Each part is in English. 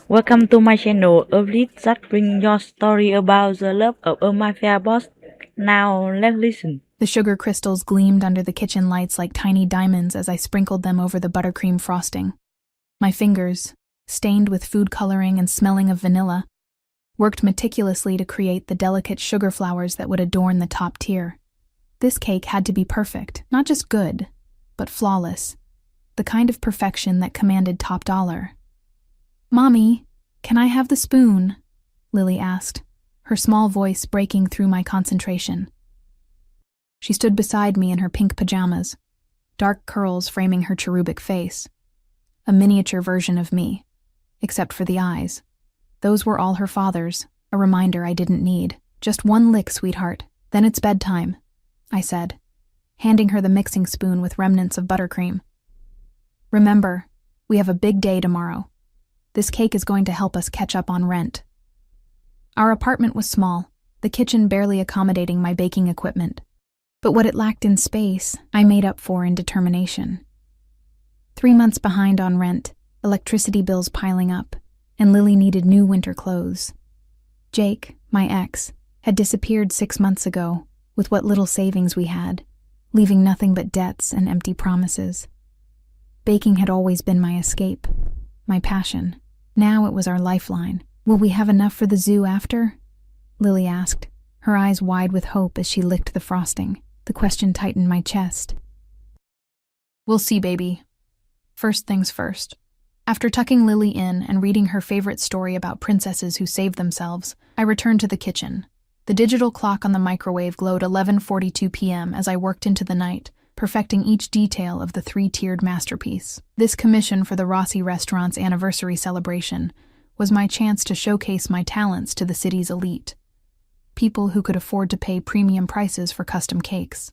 Welcome to my channel, a lead that bring your story about the love of a mafia boss. Now let's listen. The sugar crystals gleamed under the kitchen lights like tiny diamonds as I sprinkled them over the buttercream frosting. My fingers, stained with food coloring and smelling of vanilla, worked meticulously to create the delicate sugar flowers that would adorn the top tier. This cake had to be perfect, not just good, but flawless. The kind of perfection that commanded top dollar. "Mommy, can I have the spoon?" Lily asked, her small voice breaking through my concentration. She stood beside me in her pink pajamas, dark curls framing her cherubic face. A miniature version of me, except for the eyes. Those were all her father's, a reminder I didn't need. "Just one lick, sweetheart, then it's bedtime," I said, handing her the mixing spoon with remnants of buttercream. "Remember, we have a big day tomorrow. This cake is going to help us catch up on rent." Our apartment was small, the kitchen barely accommodating my baking equipment. But what it lacked in space, I made up for in determination. 3 months behind on rent, electricity bills piling up, and Lily needed new winter clothes. Jake, my ex, had disappeared 6 months ago, with what little savings we had, leaving nothing but debts and empty promises. Baking had always been my escape, my passion. Now it was our lifeline. "Will we have enough for the zoo after?" Lily asked, her eyes wide with hope as she licked the frosting. The question tightened my chest. "We'll see, baby. First things first." After tucking Lily in and reading her favorite story about princesses who saved themselves, I returned to the kitchen. The digital clock on the microwave glowed 11:42 p.m. as I worked into the night, perfecting each detail of the 3-tiered masterpiece. This commission for the Rossi restaurant's anniversary celebration was my chance to showcase my talents to the city's elite, people who could afford to pay premium prices for custom cakes.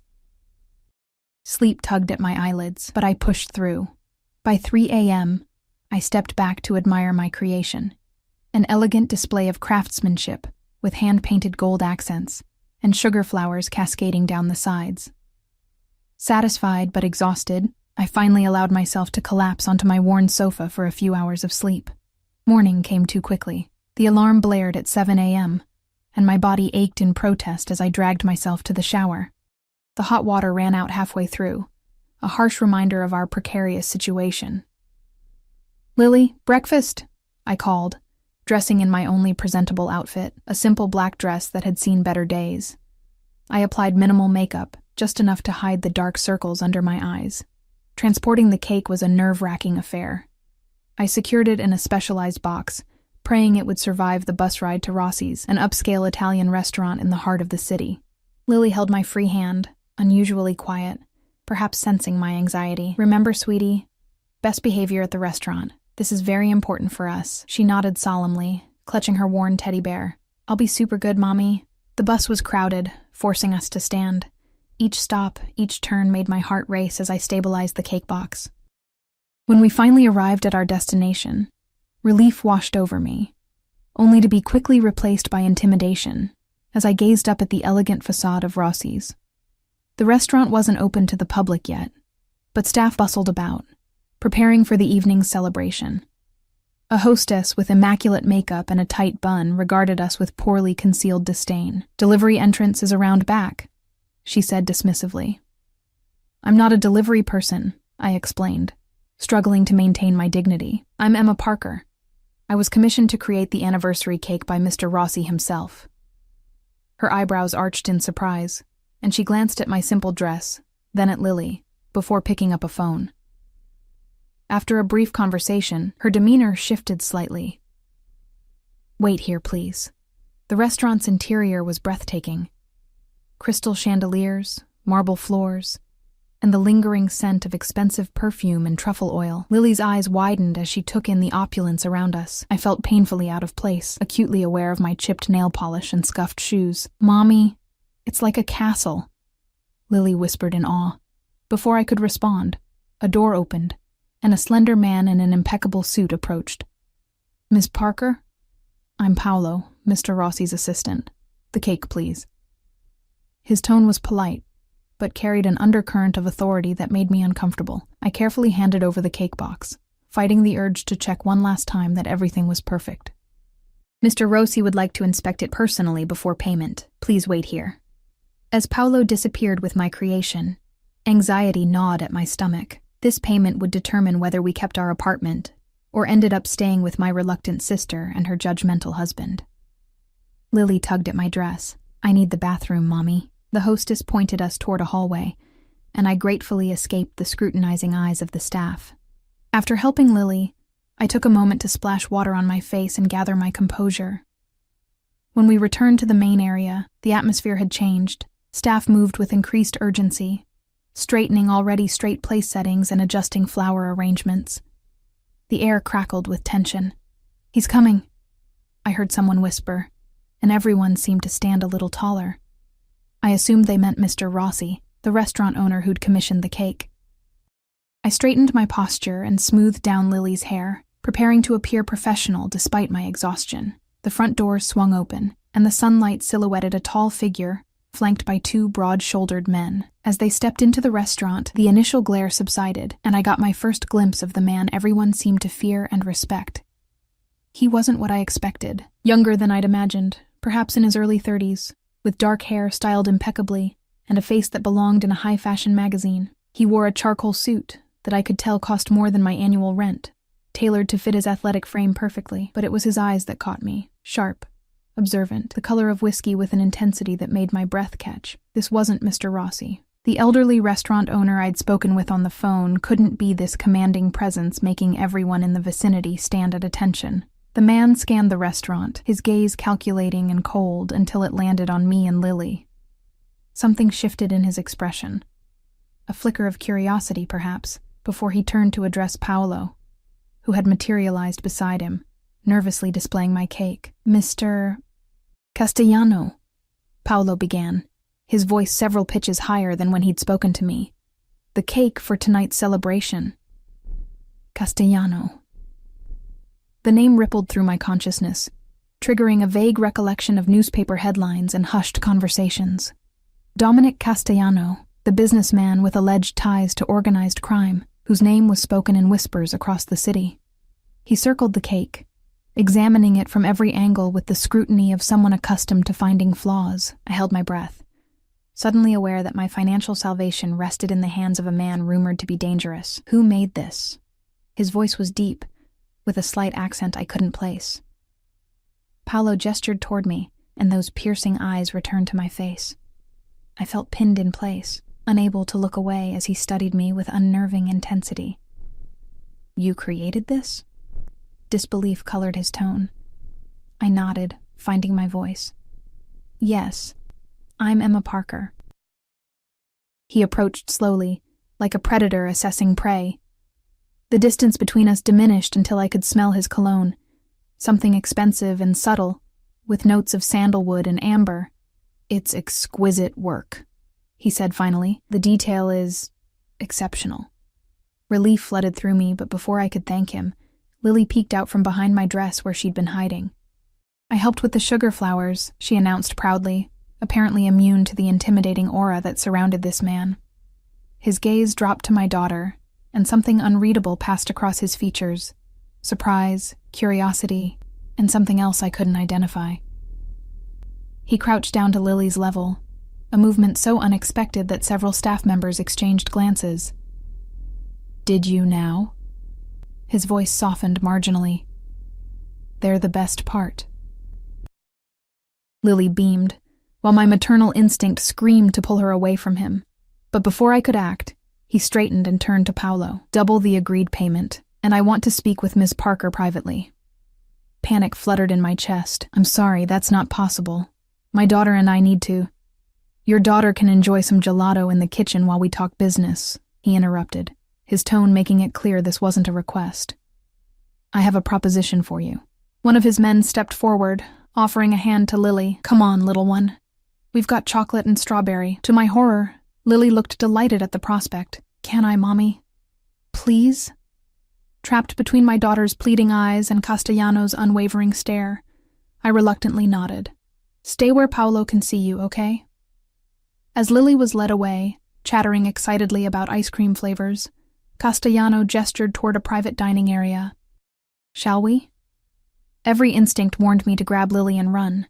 Sleep tugged at my eyelids, but I pushed through. By 3 a.m., I stepped back to admire my creation, an elegant display of craftsmanship with hand-painted gold accents and sugar flowers cascading down the sides. Satisfied but exhausted, I finally allowed myself to collapse onto my worn sofa for a few hours of sleep. Morning came too quickly. The alarm blared at 7 a.m., and my body ached in protest as I dragged myself to the shower. The hot water ran out halfway through, a harsh reminder of our precarious situation. "Lily, breakfast," I called, dressing in my only presentable outfit, a simple black dress that had seen better days. I applied minimal makeup, just enough to hide the dark circles under my eyes. Transporting the cake was a nerve-wracking affair. I secured it in a specialized box, praying it would survive the bus ride to Rossi's, an upscale Italian restaurant in the heart of the city. Lily held my free hand, unusually quiet, perhaps sensing my anxiety. "Remember, sweetie, best behavior at the restaurant. This is very important for us." She nodded solemnly, clutching her worn teddy bear. "I'll be super good, Mommy." The bus was crowded, forcing us to stand. Each stop, each turn made my heart race as I stabilized the cake box. When we finally arrived at our destination, relief washed over me, only to be quickly replaced by intimidation as I gazed up at the elegant facade of Rossi's. The restaurant wasn't open to the public yet, but staff bustled about, preparing for the evening's celebration. A hostess with immaculate makeup and a tight bun regarded us with poorly concealed disdain. "Delivery entrance is around back," she said dismissively. "I'm not a delivery person," I explained, struggling to maintain my dignity. "I'm Emma Parker. I was commissioned to create the anniversary cake by Mr. Rossi himself." Her eyebrows arched in surprise, and she glanced at my simple dress, then at Lily, before picking up a phone. After a brief conversation, her demeanor shifted slightly. "Wait here, please." The restaurant's interior was breathtaking. Crystal chandeliers, marble floors, and the lingering scent of expensive perfume and truffle oil. Lily's eyes widened as she took in the opulence around us. I felt painfully out of place, acutely aware of my chipped nail polish and scuffed shoes. "Mommy, it's like a castle," Lily whispered in awe. Before I could respond, a door opened, and a slender man in an impeccable suit approached. "Miss Parker?" "I'm Paolo, Mr. Rossi's assistant. The cake, please." His tone was polite, but carried an undercurrent of authority that made me uncomfortable. I carefully handed over the cake box, fighting the urge to check one last time that everything was perfect. Mr. Rossi would like to inspect it personally before payment. Please wait here. As Paolo disappeared with my creation, anxiety gnawed at my stomach. This payment would determine whether we kept our apartment or ended up staying with my reluctant sister and her judgmental husband. Lily tugged at my dress. I need the bathroom, Mommy. The hostess pointed us toward a hallway, and I gratefully escaped the scrutinizing eyes of the staff. After helping Lily, I took a moment to splash water on my face and gather my composure. When we returned to the main area, the atmosphere had changed. Staff moved with increased urgency, straightening already straight place settings and adjusting flower arrangements. The air crackled with tension. "He's coming," I heard someone whisper, and everyone seemed to stand a little taller. I assumed they meant Mr. Rossi, the restaurant owner who'd commissioned the cake. I straightened my posture and smoothed down Lily's hair, preparing to appear professional despite my exhaustion. The front doors swung open, and the sunlight silhouetted a tall figure, flanked by two broad-shouldered men. As they stepped into the restaurant, the initial glare subsided, and I got my first glimpse of the man everyone seemed to fear and respect. He wasn't what I expected. Younger than I'd imagined, perhaps in his early 30s, with dark hair styled impeccably, and a face that belonged in a high-fashion magazine. He wore a charcoal suit that I could tell cost more than my annual rent, tailored to fit his athletic frame perfectly, but it was his eyes that caught me, sharp, observant, the color of whiskey with an intensity that made my breath catch. This wasn't Mr. Rossi. The elderly restaurant owner I'd spoken with on the phone couldn't be this commanding presence making everyone in the vicinity stand at attention. The man scanned the restaurant, his gaze calculating and cold until it landed on me and Lily. Something shifted in his expression. A flicker of curiosity, perhaps, before he turned to address Paolo, who had materialized beside him, nervously displaying my cake. "Mr. Castellano," Paolo began, his voice several pitches higher than when he'd spoken to me. "The cake for tonight's celebration." Castellano. The name rippled through my consciousness, triggering a vague recollection of newspaper headlines and hushed conversations. Dominic Castellano, the businessman with alleged ties to organized crime, whose name was spoken in whispers across the city. He circled the cake, examining it from every angle with the scrutiny of someone accustomed to finding flaws. I held my breath, suddenly aware that my financial salvation rested in the hands of a man rumored to be dangerous. Who made this? His voice was deep, with a slight accent I couldn't place. Paolo gestured toward me, and those piercing eyes returned to my face. I felt pinned in place, unable to look away as he studied me with unnerving intensity. "You created this?" Disbelief colored his tone. I nodded, finding my voice. "Yes, I'm Emma Parker." He approached slowly, like a predator assessing prey. The distance between us diminished until I could smell his cologne, something expensive and subtle, with notes of sandalwood and amber. "It's exquisite work," he said finally. "The detail is exceptional." Relief flooded through me, but before I could thank him, Lily peeked out from behind my dress where she'd been hiding. "I helped with the sugar flowers," she announced proudly, apparently immune to the intimidating aura that surrounded this man. His gaze dropped to my daughter, and something unreadable passed across his features. Surprise, curiosity, and something else I couldn't identify. He crouched down to Lily's level, a movement so unexpected that several staff members exchanged glances. "Did you now?" His voice softened marginally. "They're the best part." Lily beamed, while my maternal instinct screamed to pull her away from him. But before I could act, he straightened and turned to Paolo. "Double the agreed payment, and I want to speak with Ms. Parker privately." Panic fluttered in my chest. "I'm sorry, that's not possible. My daughter and I need to—" "Your daughter can enjoy some gelato in the kitchen while we talk business," he interrupted, his tone making it clear this wasn't a request. "I have a proposition for you." One of his men stepped forward, offering a hand to Lily. "Come on, little one. We've got chocolate and strawberry." To my horror, Lily looked delighted at the prospect. "Can I, Mommy? Please?" Trapped between my daughter's pleading eyes and Castellano's unwavering stare, I reluctantly nodded. "Stay where Paolo can see you, okay?" As Lily was led away, chattering excitedly about ice cream flavors, Castellano gestured toward a private dining area. Shall we? Every instinct warned me to grab Lily and run.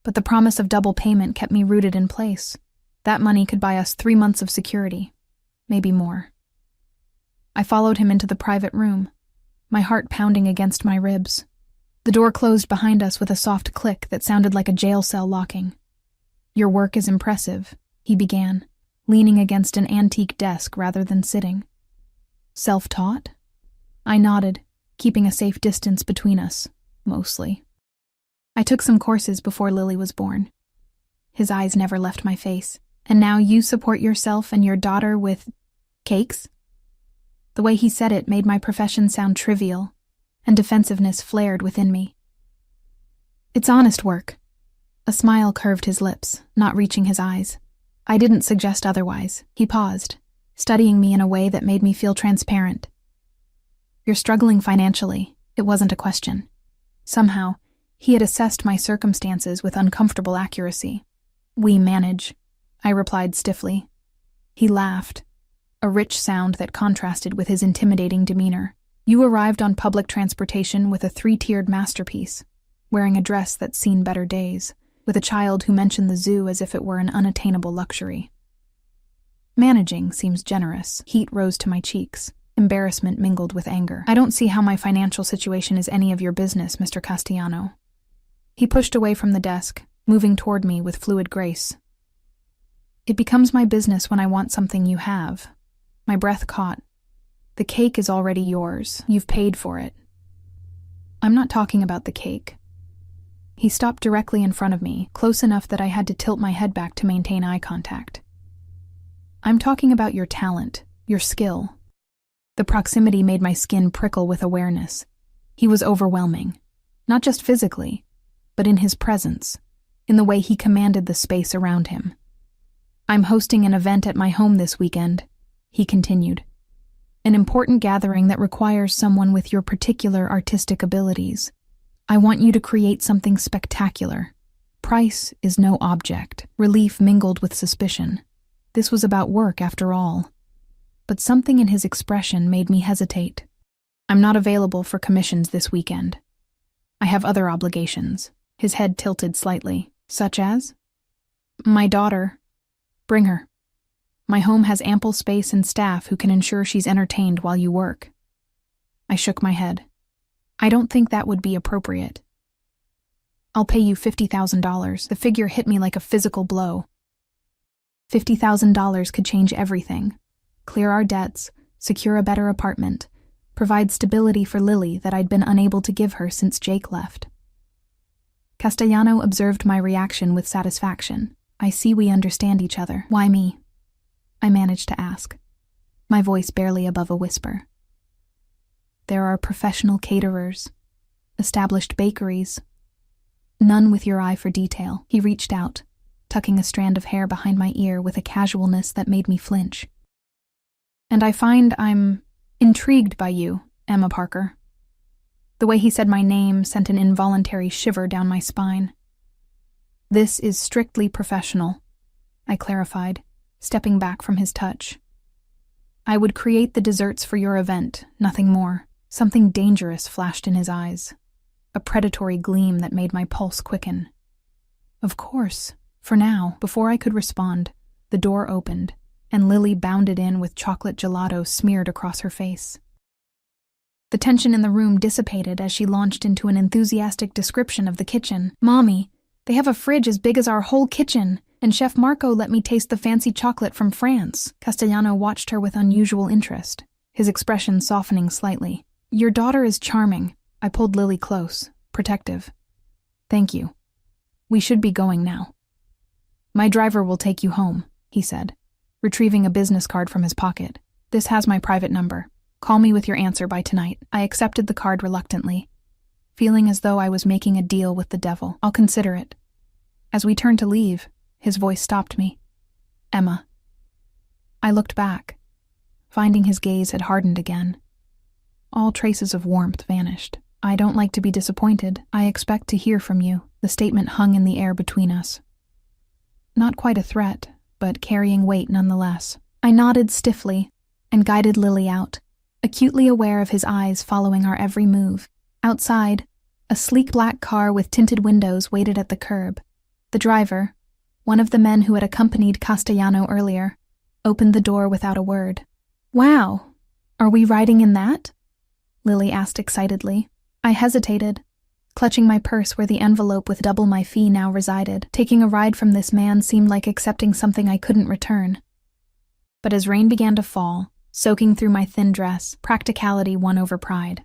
But the promise of double payment kept me rooted in place. That money could buy us 3 months of security. Maybe more. I followed him into the private room, my heart pounding against my ribs. The door closed behind us with a soft click that sounded like a jail cell locking. "Your work is impressive," he began, leaning against an antique desk rather than sitting. "Self-taught?" I nodded, keeping a safe distance between us, mostly. "I took some courses before Lily was born." His eyes never left my face. "And now you support yourself and your daughter with cakes?" The way he said it made my profession sound trivial, and defensiveness flared within me. "It's honest work." A smile curved his lips, not reaching his eyes. I didn't suggest otherwise. He paused, studying me in a way that made me feel transparent. "You're struggling financially." It wasn't a question. Somehow, he had assessed my circumstances with uncomfortable accuracy. "We manage," I replied stiffly. He laughed, a rich sound that contrasted with his intimidating demeanor. "You arrived on public transportation with a 3-tiered masterpiece, wearing a dress that's seen better days, with a child who mentioned the zoo as if it were an unattainable luxury." Managing seems generous. Heat rose to my cheeks. Embarrassment mingled with anger. "I don't see how my financial situation is any of your business, Mr. Castellano." He pushed away from the desk, moving toward me with fluid grace. "It becomes my business when I want something you have." My breath caught. "The cake is already yours. You've paid for it." "I'm not talking about the cake." He stopped directly in front of me, close enough that I had to tilt my head back to maintain eye contact. "I'm talking about your talent, your skill." The proximity made my skin prickle with awareness. He was overwhelming, not just physically, but in his presence, in the way he commanded the space around him. "I'm hosting an event at my home this weekend," he continued. "An important gathering that requires someone with your particular artistic abilities. I want you to create something spectacular. Price is no object." Relief mingled with suspicion. This was about work, after all. But something in his expression made me hesitate. "I'm not available for commissions this weekend. I have other obligations." His head tilted slightly. "Such as?" "My daughter. Bring her. My home has ample space and staff who can ensure she's entertained while you work." I shook my head. "I don't think that would be appropriate." "I'll pay you $50,000. The figure hit me like a physical blow. $50,000 could change everything. Clear our debts, secure a better apartment, provide stability for Lily that I'd been unable to give her since Jake left. Castellano observed my reaction with satisfaction. "I see we understand each other." "Why me?" I managed to ask, my voice barely above a whisper. "There are professional caterers, established bakeries, none with your eye for detail." He reached out, tucking a strand of hair behind my ear with a casualness that made me flinch. "And I find I'm intrigued by you, Emma Parker." The way he said my name sent an involuntary shiver down my spine. "This is strictly professional," I clarified, stepping back from his touch. "I would create the desserts for your event, nothing more." Something dangerous flashed in his eyes, a predatory gleam that made my pulse quicken. "Of course, for now." Before I could respond, the door opened, and Lily bounded in with chocolate gelato smeared across her face. The tension in the room dissipated as she launched into an enthusiastic description of the kitchen. "Mommy, they have a fridge as big as our whole kitchen, and Chef Marco let me taste the fancy chocolate from France." Castellano watched her with unusual interest, his expression softening slightly. "Your daughter is charming." I pulled Lily close, protective. "Thank you. We should be going now." "My driver will take you home," he said, retrieving a business card from his pocket. "This has my private number. Call me with your answer by tonight." I accepted the card reluctantly, feeling as though I was making a deal with the devil. "I'll consider it." As we turned to leave, his voice stopped me. "Emma." I looked back, finding his gaze had hardened again. All traces of warmth vanished. "I don't like to be disappointed. I expect to hear from you." The statement hung in the air between us. Not quite a threat, but carrying weight nonetheless. I nodded stiffly, and guided Lily out, acutely aware of his eyes following our every move. Outside, a sleek black car with tinted windows waited at the curb. The driver, one of the men who had accompanied Castellano earlier, opened the door without a word. "Wow, are we riding in that?" Lily asked excitedly. I hesitated, clutching my purse where the envelope with double my fee now resided. Taking a ride from this man seemed like accepting something I couldn't return. But as rain began to fall, soaking through my thin dress, practicality won over pride.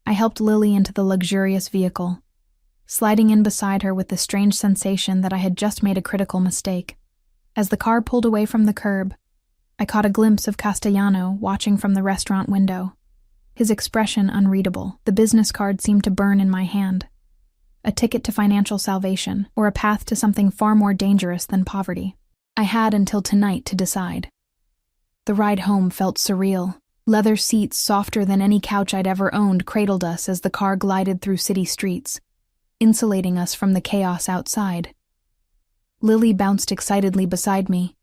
I helped Lily into the luxurious vehicle, sliding in beside her with the strange sensation that I had just made a critical mistake. As the car pulled away from the curb, I caught a glimpse of Castellano watching from the restaurant window, his expression unreadable. The business card seemed to burn in my hand. A ticket to financial salvation, or a path to something far more dangerous than poverty. I had until tonight to decide. The ride home felt surreal. Leather seats softer than any couch I'd ever owned cradled us as the car glided through city streets, insulating us from the chaos outside. Lily bounced excitedly beside me,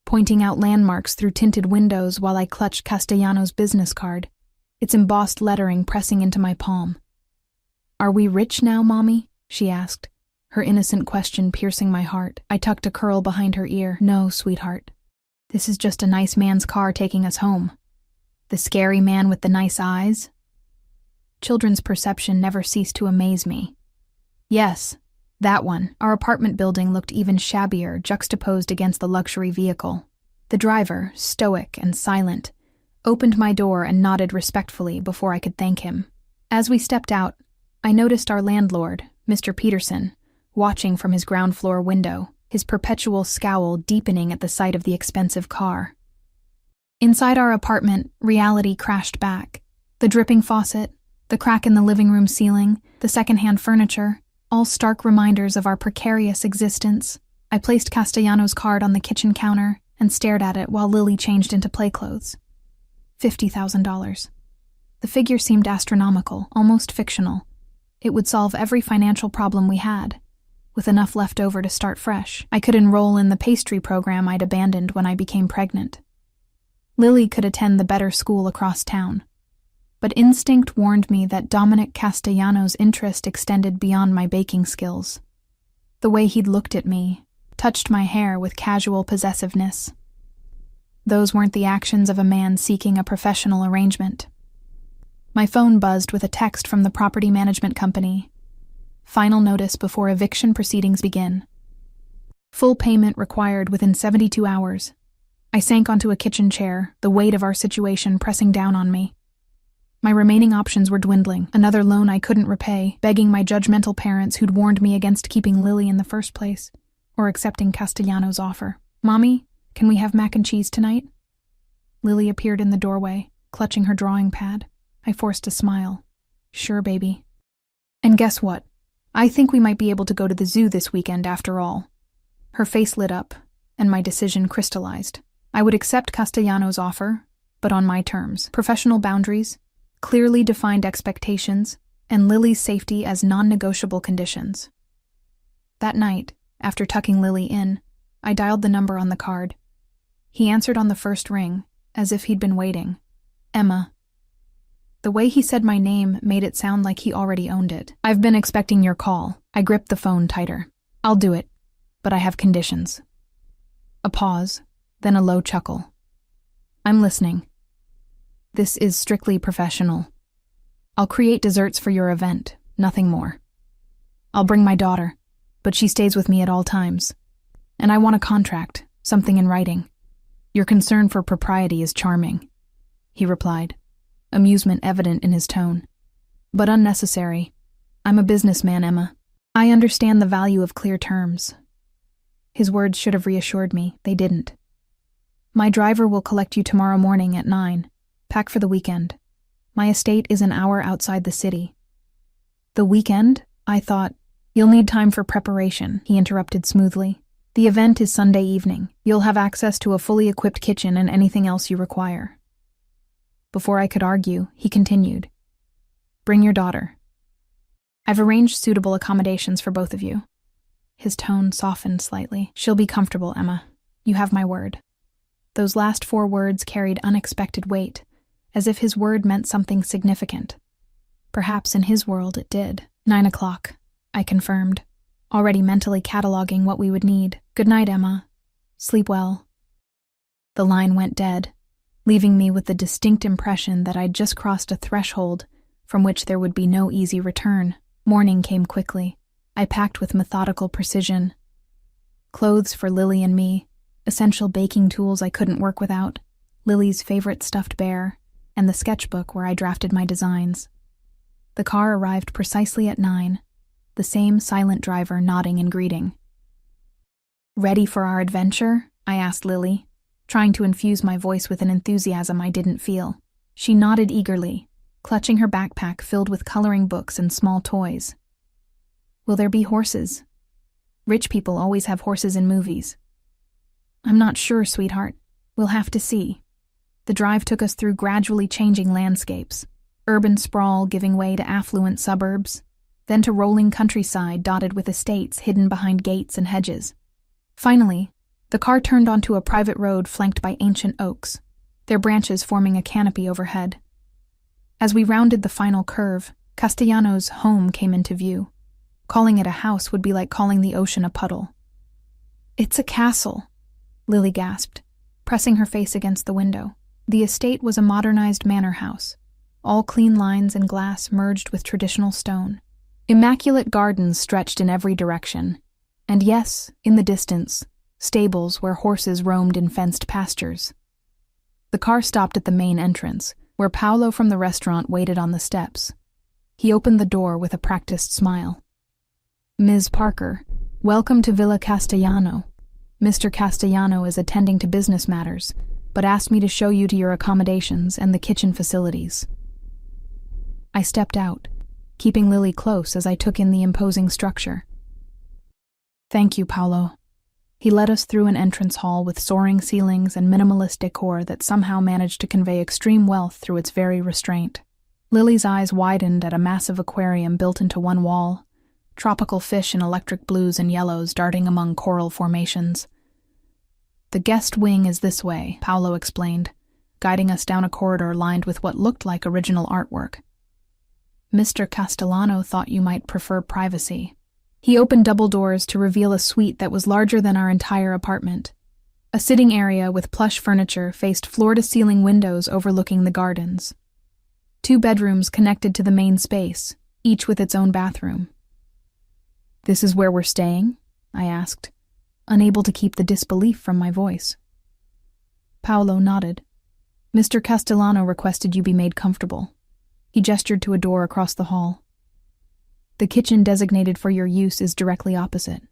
pointing out landmarks through tinted windows while I clutched Castellano's business card, its embossed lettering pressing into my palm. "Are we rich now, Mommy?" she asked, her innocent question piercing my heart. I tucked a curl behind her ear. "No, sweetheart. This is just a nice man's car taking us home. The scary man with the nice eyes?" Children's perception never ceased to amaze me. Yes, that one. Our apartment building looked even shabbier, juxtaposed against the luxury vehicle. The driver, stoic and silent, opened my door and nodded respectfully before I could thank him. As we stepped out, I noticed our landlord, Mr. Peterson, watching from his ground floor window, his perpetual scowl deepening at the sight of the expensive car. Inside our apartment, reality crashed back. The dripping faucet, the crack in the living room ceiling, the secondhand furniture, all stark reminders of our precarious existence. I placed Castellano's card on the kitchen counter and stared at it while Lily changed into play clothes. $50,000. The figure seemed astronomical, almost fictional. It would solve every financial problem we had, with enough left over to start fresh. I could enroll in the pastry program I'd abandoned when I became pregnant. Lily could attend the better school across town. But instinct warned me that Dominic Castellano's interest extended beyond my baking skills. The way he'd looked at me, touched my hair with casual possessiveness. Those weren't the actions of a man seeking a professional arrangement. My phone buzzed with a text from the property management company. Final notice before eviction proceedings begin. Full payment required within 72 hours. I sank onto a kitchen chair, the weight of our situation pressing down on me. My remaining options were dwindling, another loan I couldn't repay, begging my judgmental parents who'd warned me against keeping Lily in the first place, or accepting Castellano's offer. "Mommy, can we have mac and cheese tonight?" Lily appeared in the doorway, clutching her drawing pad. I forced a smile. "Sure, baby." "And guess what? I think we might be able to go to the zoo this weekend after all." Her face lit up, and my decision crystallized. I would accept Castellano's offer, but on my terms. Professional boundaries, clearly defined expectations, and Lily's safety as non-negotiable conditions. That night, after tucking Lily in, I dialed the number on the card. He answered on the first ring, as if he'd been waiting. "Emma." The way he said my name made it sound like he already owned it. "I've been expecting your call." I gripped the phone tighter. "I'll do it, but I have conditions." A pause, then a low chuckle. "I'm listening." "This is strictly professional. I'll create desserts for your event, nothing more. I'll bring my daughter, but she stays with me at all times. And I want a contract, something in writing. Your concern for propriety is charming," he replied, amusement evident in his tone. "But unnecessary. I'm a businessman, Emma. I understand the value of clear terms." His words should have reassured me. They didn't. "My driver will collect you tomorrow morning at 9. Pack for the weekend. My estate is an hour outside the city." "The weekend?" I thought. "You'll need time for preparation," he interrupted smoothly. "The event is Sunday evening. You'll have access to a fully equipped kitchen and anything else you require." Before I could argue, he continued. "Bring your daughter. I've arranged suitable accommodations for both of you." His tone softened slightly. "She'll be comfortable, Emma. You have my word." Those last 4 words carried unexpected weight, as if his word meant something significant. Perhaps in his world it did. 9 o'clock, I confirmed, already mentally cataloging what we would need. Good night, Emma. Sleep well. The line went dead, leaving me with the distinct impression that I'd just crossed a threshold from which there would be no easy return. Morning came quickly. I packed with methodical precision. Clothes for Lily and me, essential baking tools I couldn't work without, Lily's favorite stuffed bear, and the sketchbook where I drafted my designs. The car arrived precisely at 9, the same silent driver nodding in greeting. Ready for our adventure? I asked Lily, trying to infuse my voice with an enthusiasm I didn't feel. She nodded eagerly, clutching her backpack filled with coloring books and small toys. Will there be horses? Rich people always have horses in movies. I'm not sure, sweetheart. We'll have to see. The drive took us through gradually changing landscapes, urban sprawl giving way to affluent suburbs, then to rolling countryside dotted with estates hidden behind gates and hedges. Finally, the car turned onto a private road flanked by ancient oaks, their branches forming a canopy overhead. As we rounded the final curve, Castellano's home came into view. Calling it a house would be like calling the ocean a puddle. It's a castle, Lily gasped, pressing her face against the window. The estate was a modernized manor house, all clean lines and glass merged with traditional stone. Immaculate gardens stretched in every direction, and yes, in the distance, stables where horses roamed in fenced pastures. The car stopped at the main entrance, where Paolo from the restaurant waited on the steps. He opened the door with a practiced smile. Ms. Parker, welcome to Villa Castellano. Mr. Castellano is attending to business matters, but asked me to show you to your accommodations and the kitchen facilities. I stepped out, keeping Lily close as I took in the imposing structure. Thank you, Paolo. He led us through an entrance hall with soaring ceilings and minimalist decor that somehow managed to convey extreme wealth through its very restraint. Lily's eyes widened at a massive aquarium built into one wall, tropical fish in electric blues and yellows darting among coral formations. The guest wing is this way, Paolo explained, guiding us down a corridor lined with what looked like original artwork. Mr. Castellano thought you might prefer privacy. He opened double doors to reveal a suite that was larger than our entire apartment. A sitting area with plush furniture faced floor-to-ceiling windows overlooking the gardens. 2 bedrooms connected to the main space, each with its own bathroom. This is where we're staying? I asked, unable to keep the disbelief from my voice. Paolo nodded. Mr. Castellano requested you be made comfortable. He gestured to a door across the hall. The kitchen designated for your use is directly opposite.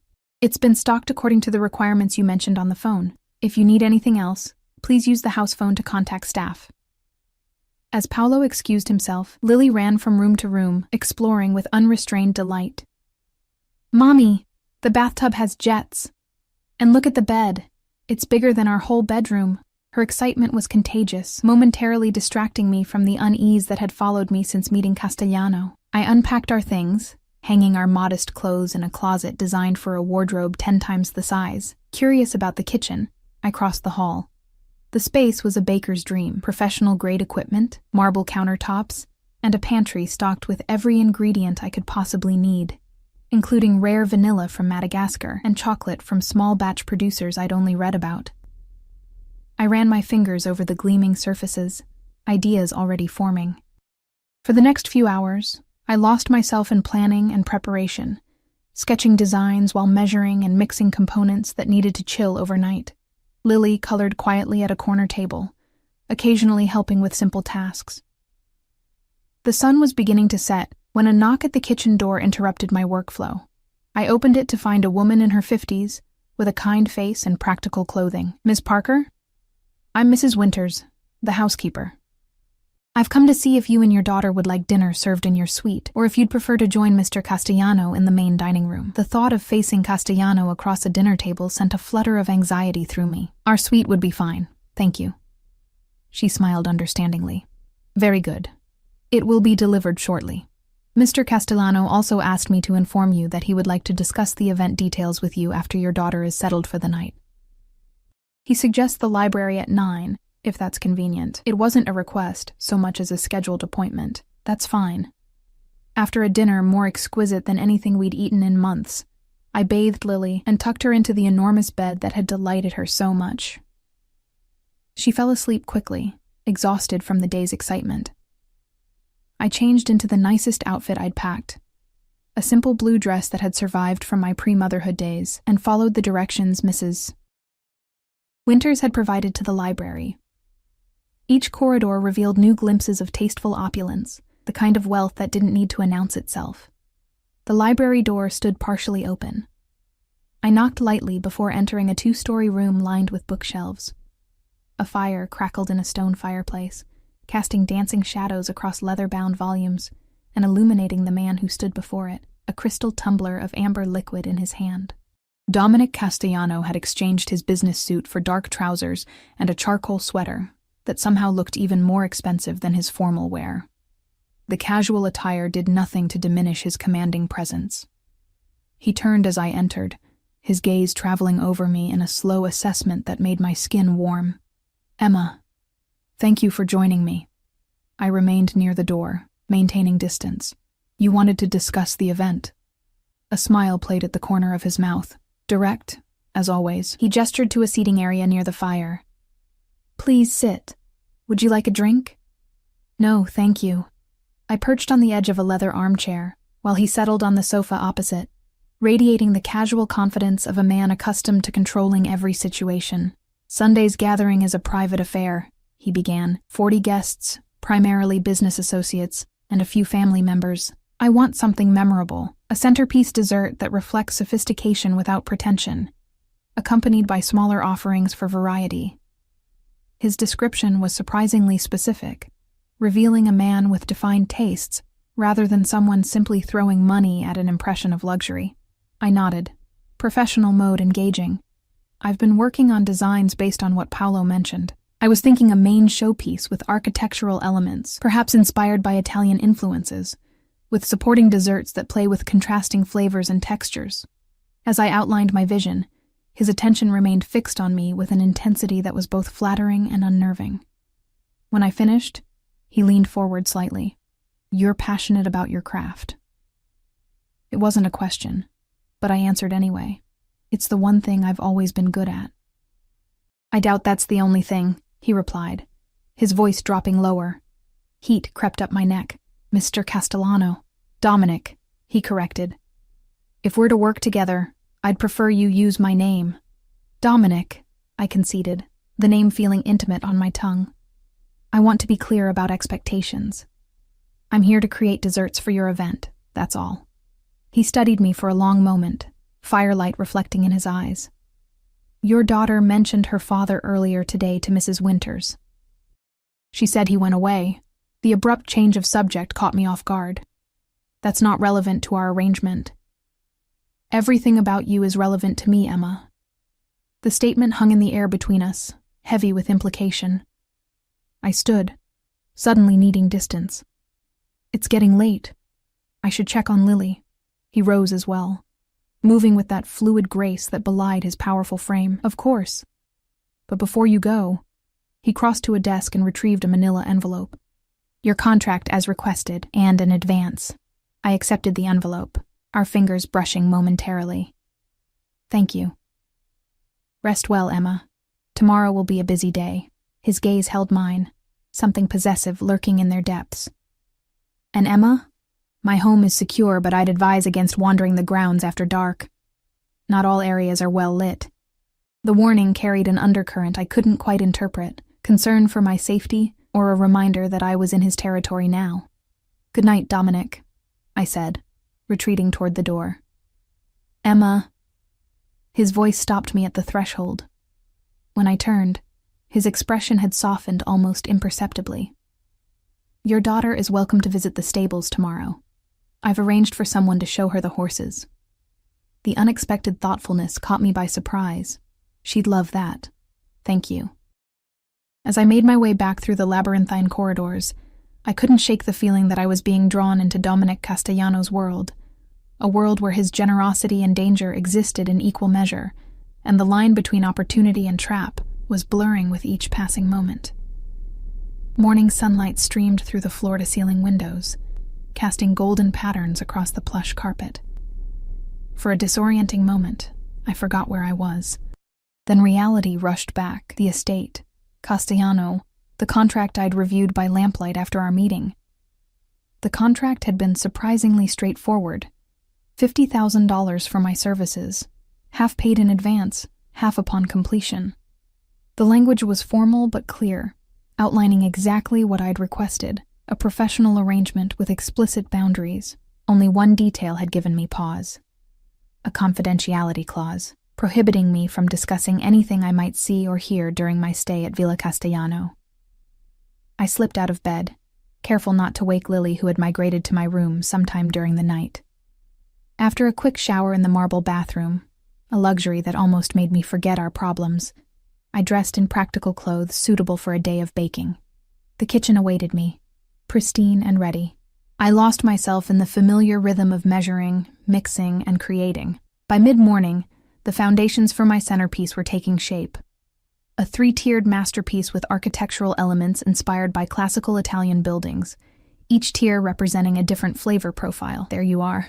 It's been stocked according to the requirements you mentioned on the phone. If you need anything else, please use the house phone to contact staff. As Paolo excused himself, Lily ran from room to room, exploring with unrestrained delight. Mommy, the bathtub has jets. And look at the bed. It's bigger than our whole bedroom. Her excitement was contagious, momentarily distracting me from the unease that had followed me since meeting Castellano. I unpacked our things, hanging our modest clothes in a closet designed for a wardrobe 10 times the size. Curious about the kitchen, I crossed the hall. The space was a baker's dream, professional-grade equipment, marble countertops, and a pantry stocked with every ingredient I could possibly need, including rare vanilla from Madagascar and chocolate from small-batch producers I'd only read about. I ran my fingers over the gleaming surfaces, ideas already forming. For the next few hours, I lost myself in planning and preparation, sketching designs while measuring and mixing components that needed to chill overnight. Lily colored quietly at a corner table, occasionally helping with simple tasks. The sun was beginning to set when a knock at the kitchen door interrupted my workflow. I opened it to find a woman in her 50s, with a kind face and practical clothing. Ms. Parker? I'm Mrs. Winters, the housekeeper. I've come to see if you and your daughter would like dinner served in your suite, or if you'd prefer to join Mr. Castellano in the main dining room. The thought of facing Castellano across a dinner table sent a flutter of anxiety through me. Our suite would be fine, thank you. She smiled understandingly. Very good. It will be delivered shortly. Mr. Castellano also asked me to inform you that he would like to discuss the event details with you after your daughter is settled for the night. He suggests the library at 9, if that's convenient. It wasn't a request so much as a scheduled appointment. That's fine. After a dinner more exquisite than anything we'd eaten in months, I bathed Lily and tucked her into the enormous bed that had delighted her so much. She fell asleep quickly, exhausted from the day's excitement. I changed into the nicest outfit I'd packed, a simple blue dress that had survived from my pre-motherhood days, and followed the directions Mrs. Winters had provided to the library. Each corridor revealed new glimpses of tasteful opulence, the kind of wealth that didn't need to announce itself. The library door stood partially open. I knocked lightly before entering a 2-story room lined with bookshelves. A fire crackled in a stone fireplace, casting dancing shadows across leather-bound volumes and illuminating the man who stood before it, a crystal tumbler of amber liquid in his hand. Dominic Castellano had exchanged his business suit for dark trousers and a charcoal sweater that somehow looked even more expensive than his formal wear. The casual attire did nothing to diminish his commanding presence. He turned as I entered, his gaze traveling over me in a slow assessment that made my skin warm. "Emma, thank you for joining me." I remained near the door, maintaining distance. "You wanted to discuss the event." A smile played at the corner of his mouth, direct, as always. He gestured to a seating area near the fire. "Please sit. Would you like a drink?" "No, thank you." I perched on the edge of a leather armchair, while he settled on the sofa opposite, radiating the casual confidence of a man accustomed to controlling every situation. "Sunday's gathering is a private affair," he began. 40 guests, primarily business associates, and a few family members. "I want something memorable, a centerpiece dessert that reflects sophistication without pretension, accompanied by smaller offerings for variety." His description was surprisingly specific, revealing a man with defined tastes rather than someone simply throwing money at an impression of luxury. I nodded, professional mode engaging. "I've been working on designs based on what Paolo mentioned. I was thinking a main showpiece with architectural elements, perhaps inspired by Italian influences, with supporting desserts that play with contrasting flavors and textures." As I outlined my vision, his attention remained fixed on me with an intensity that was both flattering and unnerving. When I finished, he leaned forward slightly. "You're passionate about your craft." It wasn't a question, but I answered anyway. "It's the one thing I've always been good at." "I doubt that's the only thing," he replied, his voice dropping lower. Heat crept up my neck. "Mr. Castellano." "Dominic," he corrected. "If we're to work together, I'd prefer you use my name." "Dominic," I conceded, the name feeling intimate on my tongue. "I want to be clear about expectations. I'm here to create desserts for your event, that's all." He studied me for a long moment, firelight reflecting in his eyes. "Your daughter mentioned her father earlier today to Mrs. Winters. She said he went away." The abrupt change of subject caught me off guard. "That's not relevant to our arrangement." "Everything about you is relevant to me, Emma." The statement hung in the air between us, heavy with implication. I stood, suddenly needing distance. "It's getting late. I should check on Lily." He rose as well, moving with that fluid grace that belied his powerful frame. "Of course. But before you go," he crossed to a desk and retrieved a manila envelope. "Your contract as requested, and an advance." I accepted the envelope, our fingers brushing momentarily. "Thank you." "Rest well, Emma. Tomorrow will be a busy day." His gaze held mine, something possessive lurking in their depths. "And Emma? My home is secure, but I'd advise against wandering the grounds after dark. Not all areas are well lit." The warning carried an undercurrent I couldn't quite interpret, concern for my safety or a reminder that I was in his territory now. "Good night, Dominic," I said, retreating toward the door. "Emma." His voice stopped me at the threshold. When I turned, his expression had softened almost imperceptibly. "Your daughter is welcome to visit the stables tomorrow. I've arranged for someone to show her the horses." The unexpected thoughtfulness caught me by surprise. She'd love that. Thank you. As I made my way back through the labyrinthine corridors, I couldn't shake the feeling that I was being drawn into Dominic Castellano's world, a world where his generosity and danger existed in equal measure, and the line between opportunity and trap was blurring with each passing moment. Morning sunlight streamed through the floor-to-ceiling windows, casting golden patterns across the plush carpet. For a disorienting moment, I forgot where I was. Then reality rushed back, the estate, Castellano, the contract I'd reviewed by lamplight after our meeting. The contract had been surprisingly straightforward. $50,000 for my services, half paid in advance, half upon completion. The language was formal but clear, outlining exactly what I'd requested, a professional arrangement with explicit boundaries. Only one detail had given me pause. A confidentiality clause, prohibiting me from discussing anything I might see or hear during my stay at Villa Castellano. I slipped out of bed, careful not to wake Lily, who had migrated to my room sometime during the night. After a quick shower in the marble bathroom, a luxury that almost made me forget our problems, I dressed in practical clothes suitable for a day of baking. The kitchen awaited me, pristine and ready. I lost myself in the familiar rhythm of measuring, mixing, and creating. By mid-morning, the foundations for my centerpiece were taking shape. A 3-tiered masterpiece with architectural elements inspired by classical Italian buildings, each tier representing a different flavor profile. There you are.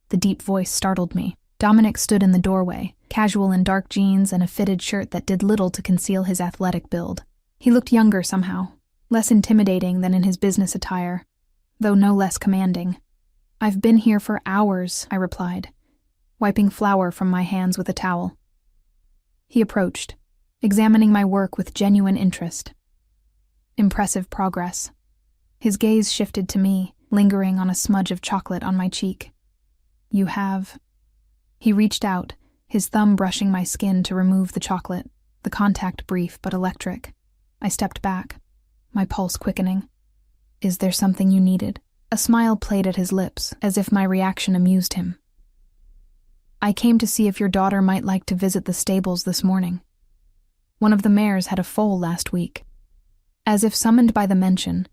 The deep voice startled me. Dominic stood in the doorway, casual in dark jeans and a fitted shirt that did little to conceal his athletic build. He looked younger somehow, less intimidating than in his business attire, though no less commanding. "I've been here for hours," I replied, wiping flour from my hands with a towel. He approached, examining my work with genuine interest. Impressive progress. His gaze shifted to me, lingering on a smudge of chocolate on my cheek. "You have..." He reached out, his thumb brushing my skin to remove the chocolate, the contact brief but electric. I stepped back, my pulse quickening. "Is there something you needed?" A smile played at his lips, as if my reaction amused him. "I came to see if your daughter might like to visit the stables this morning. One of the mares had a foal last week." As if summoned by the mention,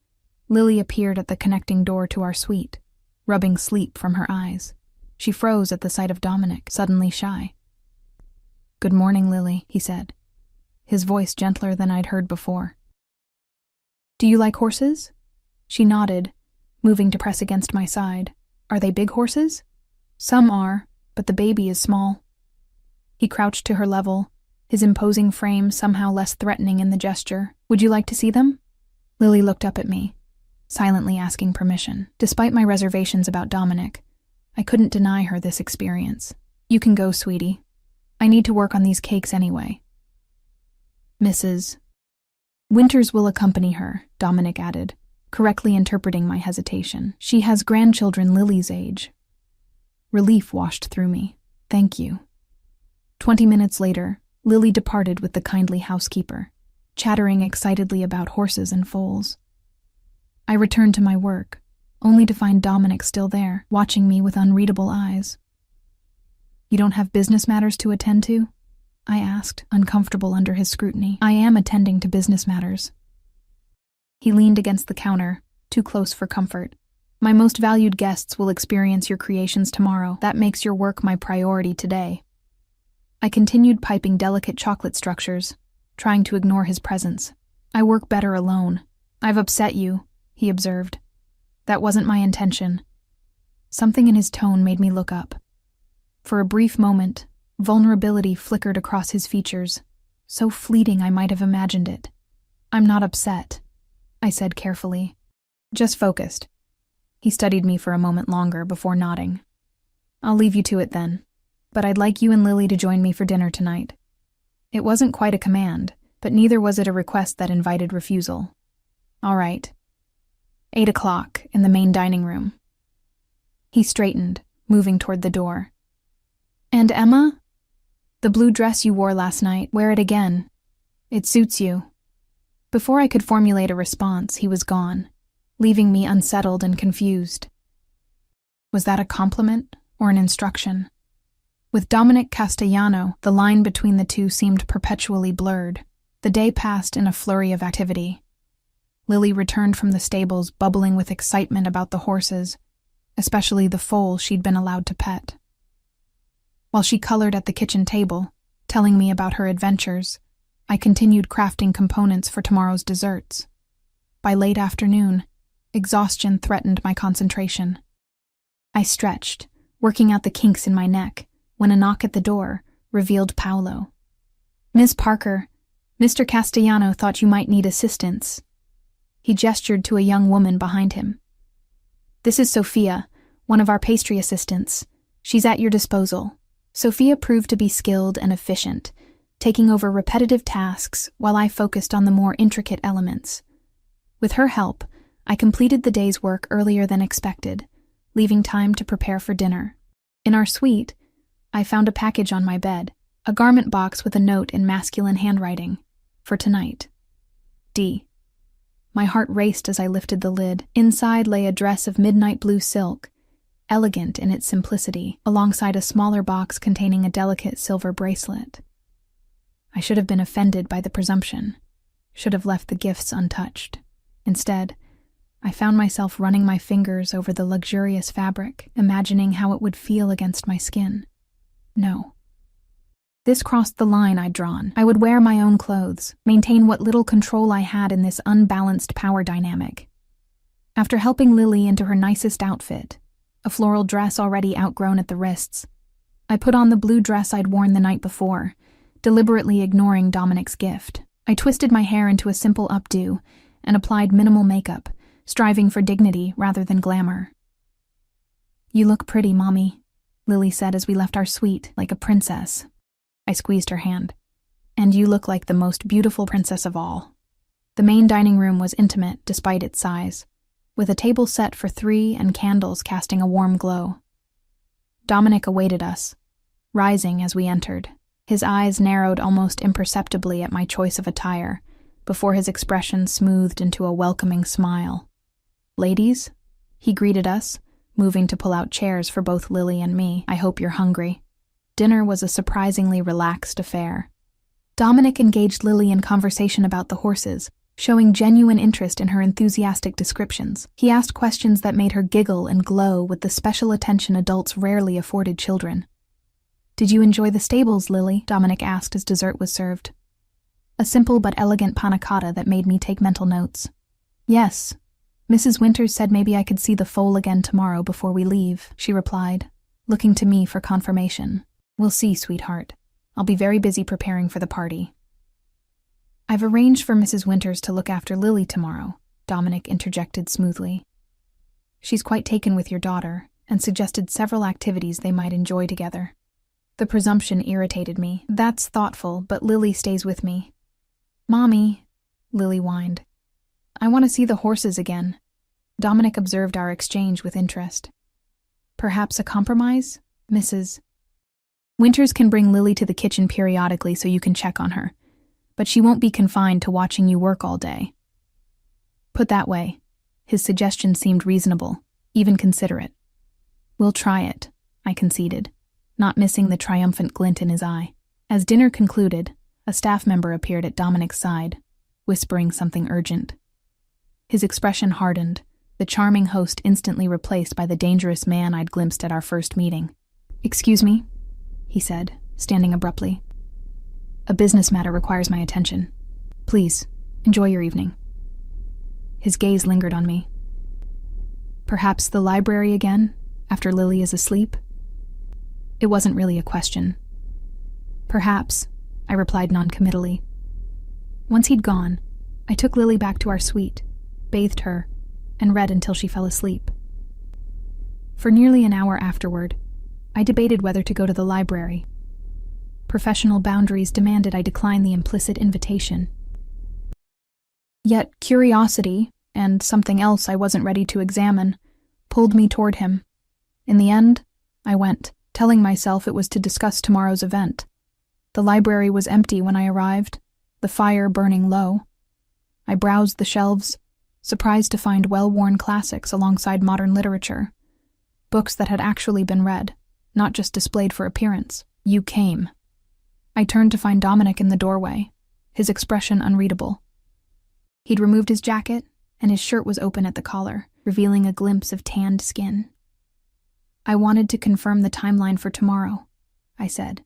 Lily appeared at the connecting door to our suite, rubbing sleep from her eyes. She froze at the sight of Dominic, suddenly shy. "Good morning, Lily," he said, his voice gentler than I'd heard before. "Do you like horses?" She nodded, moving to press against my side. "Are they big horses?" "Some are, but the baby is small." He crouched to her level, his imposing frame somehow less threatening in the gesture. "Would you like to see them?" Lily looked up at me, silently asking permission. Despite my reservations about Dominic, I couldn't deny her this experience. "You can go, sweetie. I need to work on these cakes anyway." "Mrs. Winters will accompany her," Dominic added, correctly interpreting my hesitation. "She has grandchildren Lily's age." Relief washed through me. "Thank you." 20 minutes later, Lily departed with the kindly housekeeper, chattering excitedly about horses and foals. I returned to my work, only to find Dominic still there, watching me with unreadable eyes. "You don't have business matters to attend to?" I asked, uncomfortable under his scrutiny. "I am attending to business matters." He leaned against the counter, too close for comfort. "My most valued guests will experience your creations tomorrow. That makes your work my priority today." I continued piping delicate chocolate structures, trying to ignore his presence. "I work better alone." "I've upset you," he observed. "That wasn't my intention." Something in his tone made me look up. For a brief moment, vulnerability flickered across his features, so fleeting I might have imagined it. "I'm not upset," I said carefully. "Just focused." He studied me for a moment longer before nodding. "I'll leave you to it then, but I'd like you and Lily to join me for dinner tonight." It wasn't quite a command, but neither was it a request that invited refusal. "All right. 8 o'clock in the main dining room." He straightened, moving toward the door. "And Emma? The blue dress you wore last night, wear it again. It suits you." Before I could formulate a response, he was gone, leaving me unsettled and confused. Was that a compliment or an instruction? With Dominic Castellano, the line between the two seemed perpetually blurred. The day passed in a flurry of activity. Lily returned from the stables bubbling with excitement about the horses, especially the foal she'd been allowed to pet. While she colored at the kitchen table, telling me about her adventures, I continued crafting components for tomorrow's desserts. By late afternoon, exhaustion threatened my concentration. I stretched, working out the kinks in my neck, when a knock at the door revealed Paolo. "Miss Parker, Mr. Castellano thought you might need assistance." He gestured to a young woman behind him. "This is Sophia, one of our pastry assistants. She's at your disposal." Sophia proved to be skilled and efficient, taking over repetitive tasks while I focused on the more intricate elements. With her help, I completed the day's work earlier than expected, leaving time to prepare for dinner. In our suite, I found a package on my bed, a garment box with a note in masculine handwriting. For tonight. D. My heart raced as I lifted the lid. Inside lay a dress of midnight blue silk, elegant in its simplicity, alongside a smaller box containing a delicate silver bracelet. I should have been offended by the presumption, should have left the gifts untouched. Instead, I found myself running my fingers over the luxurious fabric, imagining how it would feel against my skin. No. This crossed the line I'd drawn. I would wear my own clothes, maintain what little control I had in this unbalanced power dynamic. After helping Lily into her nicest outfit, a floral dress already outgrown at the wrists, I put on the blue dress I'd worn the night before, deliberately ignoring Dominic's gift. I twisted my hair into a simple updo and applied minimal makeup, striving for dignity rather than glamour. "You look pretty, Mommy," Lily said as we left our suite, "like a princess." I squeezed her hand. "And you look like the most beautiful princess of all." The main dining room was intimate despite its size, with a table set for 3 and candles casting a warm glow. Dominic awaited us, rising as we entered. His eyes narrowed almost imperceptibly at my choice of attire, before his expression smoothed into a welcoming smile. "Ladies," he greeted us, moving to pull out chairs for both Lily and me. "I hope you're hungry." Dinner was a surprisingly relaxed affair. Dominic engaged Lily in conversation about the horses, showing genuine interest in her enthusiastic descriptions. He asked questions that made her giggle and glow with the special attention adults rarely afforded children. "Did you enjoy the stables, Lily?" Dominic asked as dessert was served. A simple but elegant panna cotta that made me take mental notes. "Yes. Mrs. Winters said maybe I could see the foal again tomorrow before we leave," she replied, looking to me for confirmation. "We'll see, sweetheart. I'll be very busy preparing for the party." "I've arranged for Mrs. Winters to look after Lily tomorrow," Dominic interjected smoothly. "She's quite taken with your daughter, and suggested several activities they might enjoy together." The presumption irritated me. "That's thoughtful, but Lily stays with me." "Mommy," Lily whined, "I want to see the horses again." Dominic observed our exchange with interest. "Perhaps a compromise, Mrs. Winters can bring Lily to the kitchen periodically so you can check on her, but she won't be confined to watching you work all day." Put that way, his suggestion seemed reasonable, even considerate. "We'll try it," I conceded, not missing the triumphant glint in his eye. As dinner concluded, a staff member appeared at Dominic's side, whispering something urgent. His expression hardened, the charming host instantly replaced by the dangerous man I'd glimpsed at our first meeting. "Excuse me," he said, standing abruptly. "A business matter requires my attention. Please, enjoy your evening." His gaze lingered on me. "Perhaps the library again, after Lily is asleep?" It wasn't really a question. "Perhaps," I replied noncommittally. Once he'd gone, I took Lily back to our suite, bathed her, and read until she fell asleep. For nearly an hour afterward, I debated whether to go to the library. Professional boundaries demanded I decline the implicit invitation. Yet curiosity, and something else I wasn't ready to examine, pulled me toward him. In the end, I went, telling myself it was to discuss tomorrow's event. The library was empty when I arrived, the fire burning low. I browsed the shelves, surprised to find well-worn classics alongside modern literature, books that had actually been read, not just displayed for appearance. "You came." I turned to find Dominic in the doorway, his expression unreadable. He'd removed his jacket, and his shirt was open at the collar, revealing a glimpse of tanned skin. "I wanted to confirm the timeline for tomorrow," I said,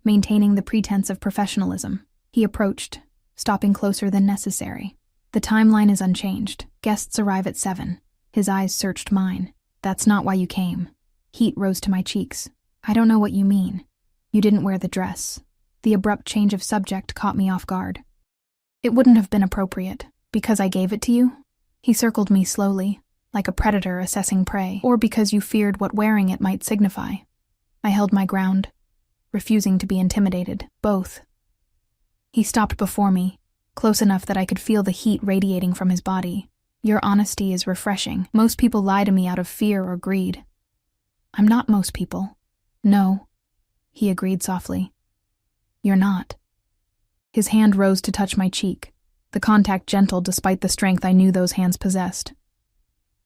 maintaining the pretense of professionalism. He approached, stopping closer than necessary. The timeline is unchanged. Guests arrive at 7. His eyes searched mine. That's not why you came. Heat rose to my cheeks. I don't know what you mean. You didn't wear the dress. The abrupt change of subject caught me off guard. It wouldn't have been appropriate. Because I gave it to you? He circled me slowly, like a predator assessing prey, or because you feared what wearing it might signify. I held my ground, refusing to be intimidated. Both. He stopped before me, close enough that I could feel the heat radiating from his body. Your honesty is refreshing. Most people lie to me out of fear or greed. I'm not most people. No, he agreed softly. You're not. His hand rose to touch my cheek, the contact gentle despite the strength I knew those hands possessed.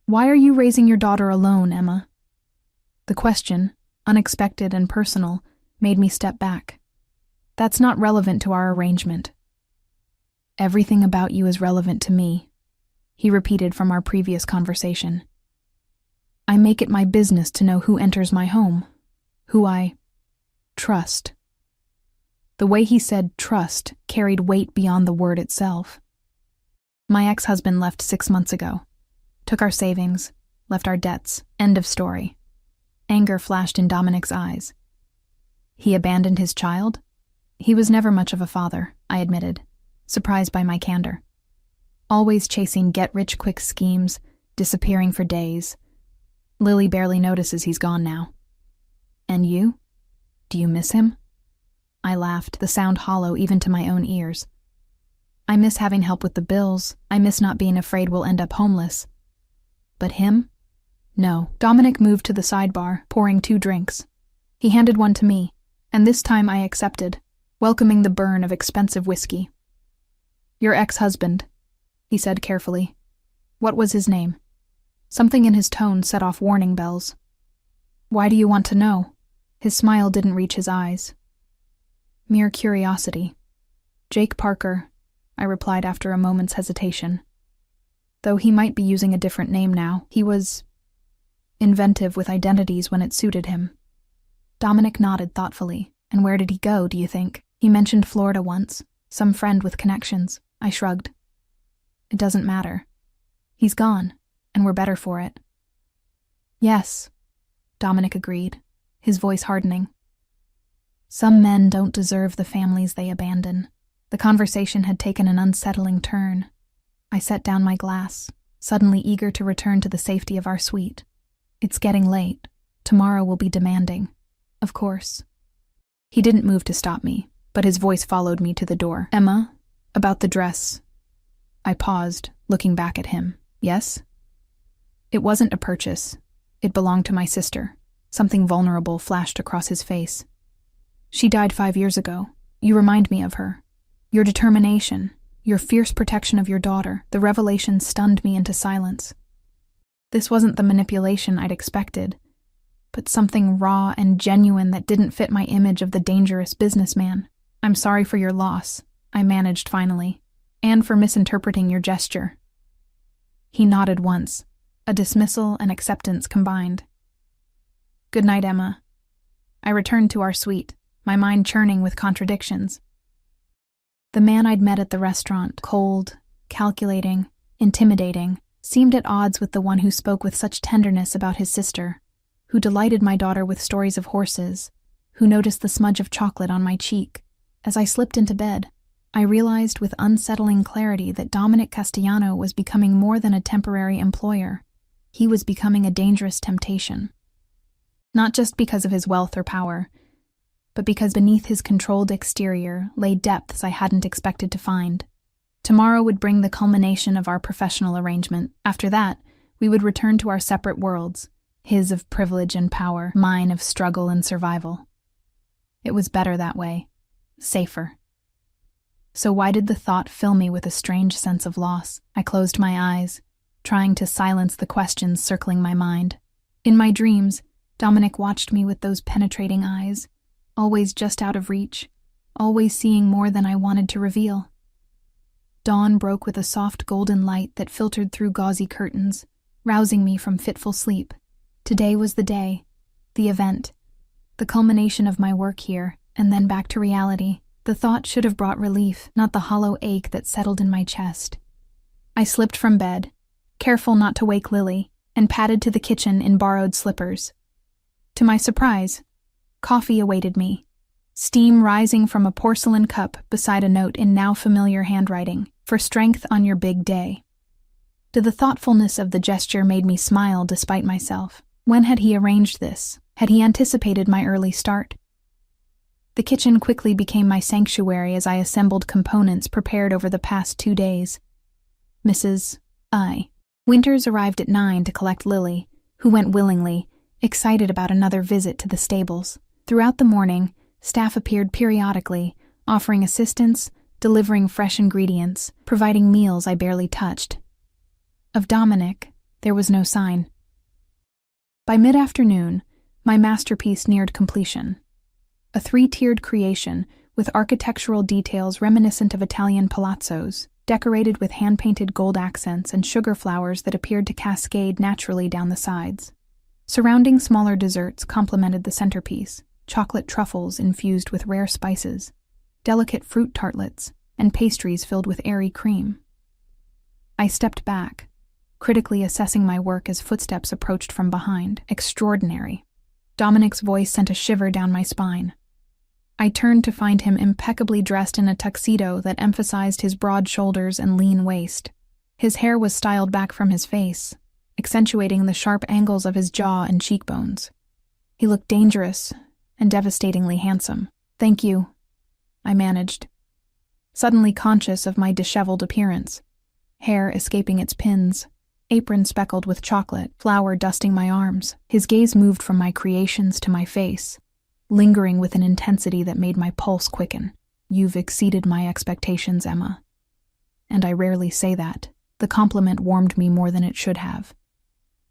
Why are you raising your daughter alone, Emma? The question, unexpected and personal, made me step back. That's not relevant to our arrangement. Everything about you is relevant to me, he repeated from our previous conversation. I make it my business to know who enters my home, who I trust. The way he said trust carried weight beyond the word itself. My ex-husband left 6 months ago. Took our savings, left our debts. End of story. Anger flashed in Dominic's eyes. He abandoned his child? He was never much of a father, I admitted, surprised by my candor. Always chasing get-rich-quick schemes, disappearing for days. Lily barely notices he's gone now. And you? Do you miss him? I laughed, the sound hollow even to my own ears. I miss having help with the bills. I miss not being afraid we'll end up homeless. But him? No. Dominic moved to the sidebar, pouring 2 drinks. He handed one to me, and this time I accepted, welcoming the burn of expensive whiskey. Your ex-husband, he said carefully. What was his name? Something in his tone set off warning bells. Why do you want to know? His smile didn't reach his eyes. Mere curiosity. Jake Parker, I replied after a moment's hesitation. Though he might be using a different name now, he was inventive with identities when it suited him. Dominic nodded thoughtfully. And where did he go, do you think? He mentioned Florida once. Some friend with connections. I shrugged. It doesn't matter. He's gone, and we're better for it. Yes, Dominic agreed, his voice hardening. Some men don't deserve the families they abandon. The conversation had taken an unsettling turn. I set down my glass, suddenly eager to return to the safety of our suite. It's getting late. Tomorrow will be demanding. Of course. He didn't move to stop me, but his voice followed me to the door. Emma, about the dress. I paused, looking back at him. Yes? It wasn't a purchase. It belonged to my sister. Something vulnerable flashed across his face. She died 5 years ago. You remind me of her. Your determination, your fierce protection of your daughter, the revelation stunned me into silence. This wasn't the manipulation I'd expected, but something raw and genuine that didn't fit my image of the dangerous businessman. I'm sorry for your loss, I managed finally, and for misinterpreting your gesture. He nodded once, a dismissal and acceptance combined. Good night, Emma. I returned to our suite, my mind churning with contradictions. The man I'd met at the restaurant, cold, calculating, intimidating, seemed at odds with the one who spoke with such tenderness about his sister, who delighted my daughter with stories of horses, who noticed the smudge of chocolate on my cheek. As I slipped into bed, I realized with unsettling clarity that Dominic Castellano was becoming more than a temporary employer. He was becoming a dangerous temptation. Not just because of his wealth or power, but because beneath his controlled exterior lay depths I hadn't expected to find. Tomorrow would bring the culmination of our professional arrangement. After that, we would return to our separate worlds, his of privilege and power, mine of struggle and survival. It was better that way, safer. So why did the thought fill me with a strange sense of loss? I closed my eyes, trying to silence the questions circling my mind. In my dreams, Dominic watched me with those penetrating eyes, always just out of reach, always seeing more than I wanted to reveal. Dawn broke with a soft golden light that filtered through gauzy curtains, rousing me from fitful sleep. Today was the day, the event, the culmination of my work here, and then back to reality, the The thought should have brought relief, not the hollow ache that settled in my chest. I slipped from bed, careful not to wake Lily, and padded to the kitchen in borrowed slippers. To my surprise, coffee awaited me, steam rising from a porcelain cup beside a note in now familiar handwriting, "For strength on your big day." The thoughtfulness of the gesture made me smile despite myself. When had he arranged this? Had he anticipated my early start? The kitchen quickly became my sanctuary as I assembled components prepared over the past 2 days. Mrs. Winters arrived at 9 to collect Lily, who went willingly, excited about another visit to the stables. Throughout the morning, staff appeared periodically, offering assistance, delivering fresh ingredients, providing meals I barely touched. Of Dominic, there was no sign. By mid-afternoon, my masterpiece neared completion. A 3-tiered creation with architectural details reminiscent of Italian palazzos, decorated with hand-painted gold accents and sugar flowers that appeared to cascade naturally down the sides. Surrounding smaller desserts complemented the centerpiece, chocolate truffles infused with rare spices, delicate fruit tartlets, and pastries filled with airy cream. I stepped back, critically assessing my work as footsteps approached from behind. Extraordinary. Dominic's voice sent a shiver down my spine. I turned to find him impeccably dressed in a tuxedo that emphasized his broad shoulders and lean waist. His hair was styled back from his face, accentuating the sharp angles of his jaw and cheekbones. He looked dangerous and devastatingly handsome. "Thank you," I managed, suddenly conscious of my disheveled appearance, hair escaping its pins, apron speckled with chocolate, flour dusting my arms. His gaze moved from my creations to my face, lingering with an intensity that made my pulse quicken. "You've exceeded my expectations, Emma." And I rarely say that. The compliment warmed me more than it should have.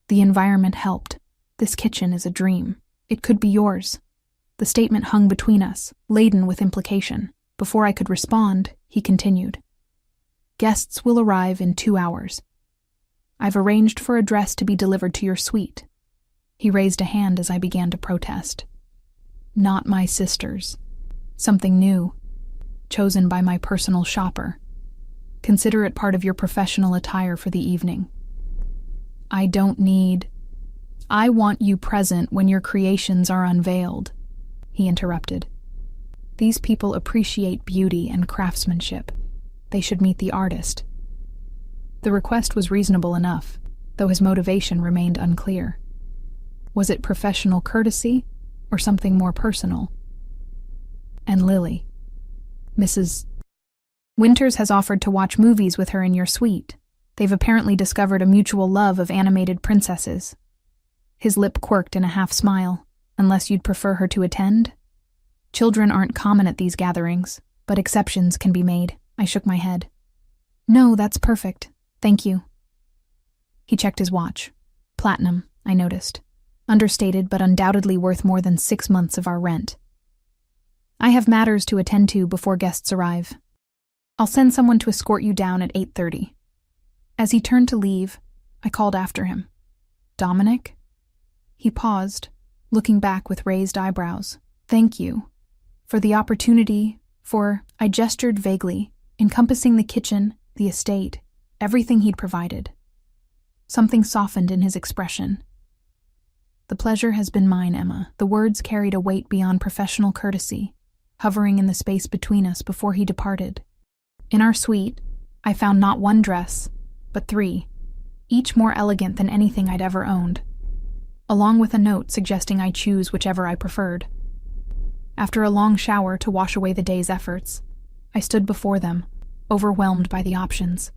The environment helped. This kitchen is a dream. It could be yours. The statement hung between us, laden with implication. Before I could respond, he continued. "Guests will arrive in 2 hours. I've arranged for a dress to be delivered to your suite." He raised a hand as I began to protest. "Not my sister's. Something new, chosen by my personal shopper. Consider it part of your professional attire for the evening." I want you present when your creations are unveiled," he interrupted. "These people appreciate beauty and craftsmanship. They should meet the artist." The request was reasonable enough, though his motivation remained unclear. Was it professional courtesy or something more personal? And Lily, Mrs. Winters has offered to watch movies with her in your suite. They've apparently discovered a mutual love of animated princesses. His lip quirked in a half-smile. "Unless you'd prefer her to attend?" "Children aren't common at these gatherings, but exceptions can be made." I shook my head. "No, that's perfect. Thank you." He checked his watch. Platinum, I noticed. Understated, but undoubtedly worth more than 6 months of our rent. "I have matters to attend to before guests arrive. I'll send someone to escort you down at 8:30. As he turned to leave, I called after him. "Dominic?" He paused, looking back with raised eyebrows. "Thank you. For the opportunity, I gestured vaguely, encompassing the kitchen, the estate, everything he'd provided. Something softened in his expression. "The pleasure has been mine, Emma." The words carried a weight beyond professional courtesy, hovering in the space between us before he departed. In our suite, I found not 1 dress, but 3, each more elegant than anything I'd ever owned, along with a note suggesting I choose whichever I preferred. After a long shower to wash away the day's efforts, I stood before them, overwhelmed by the options.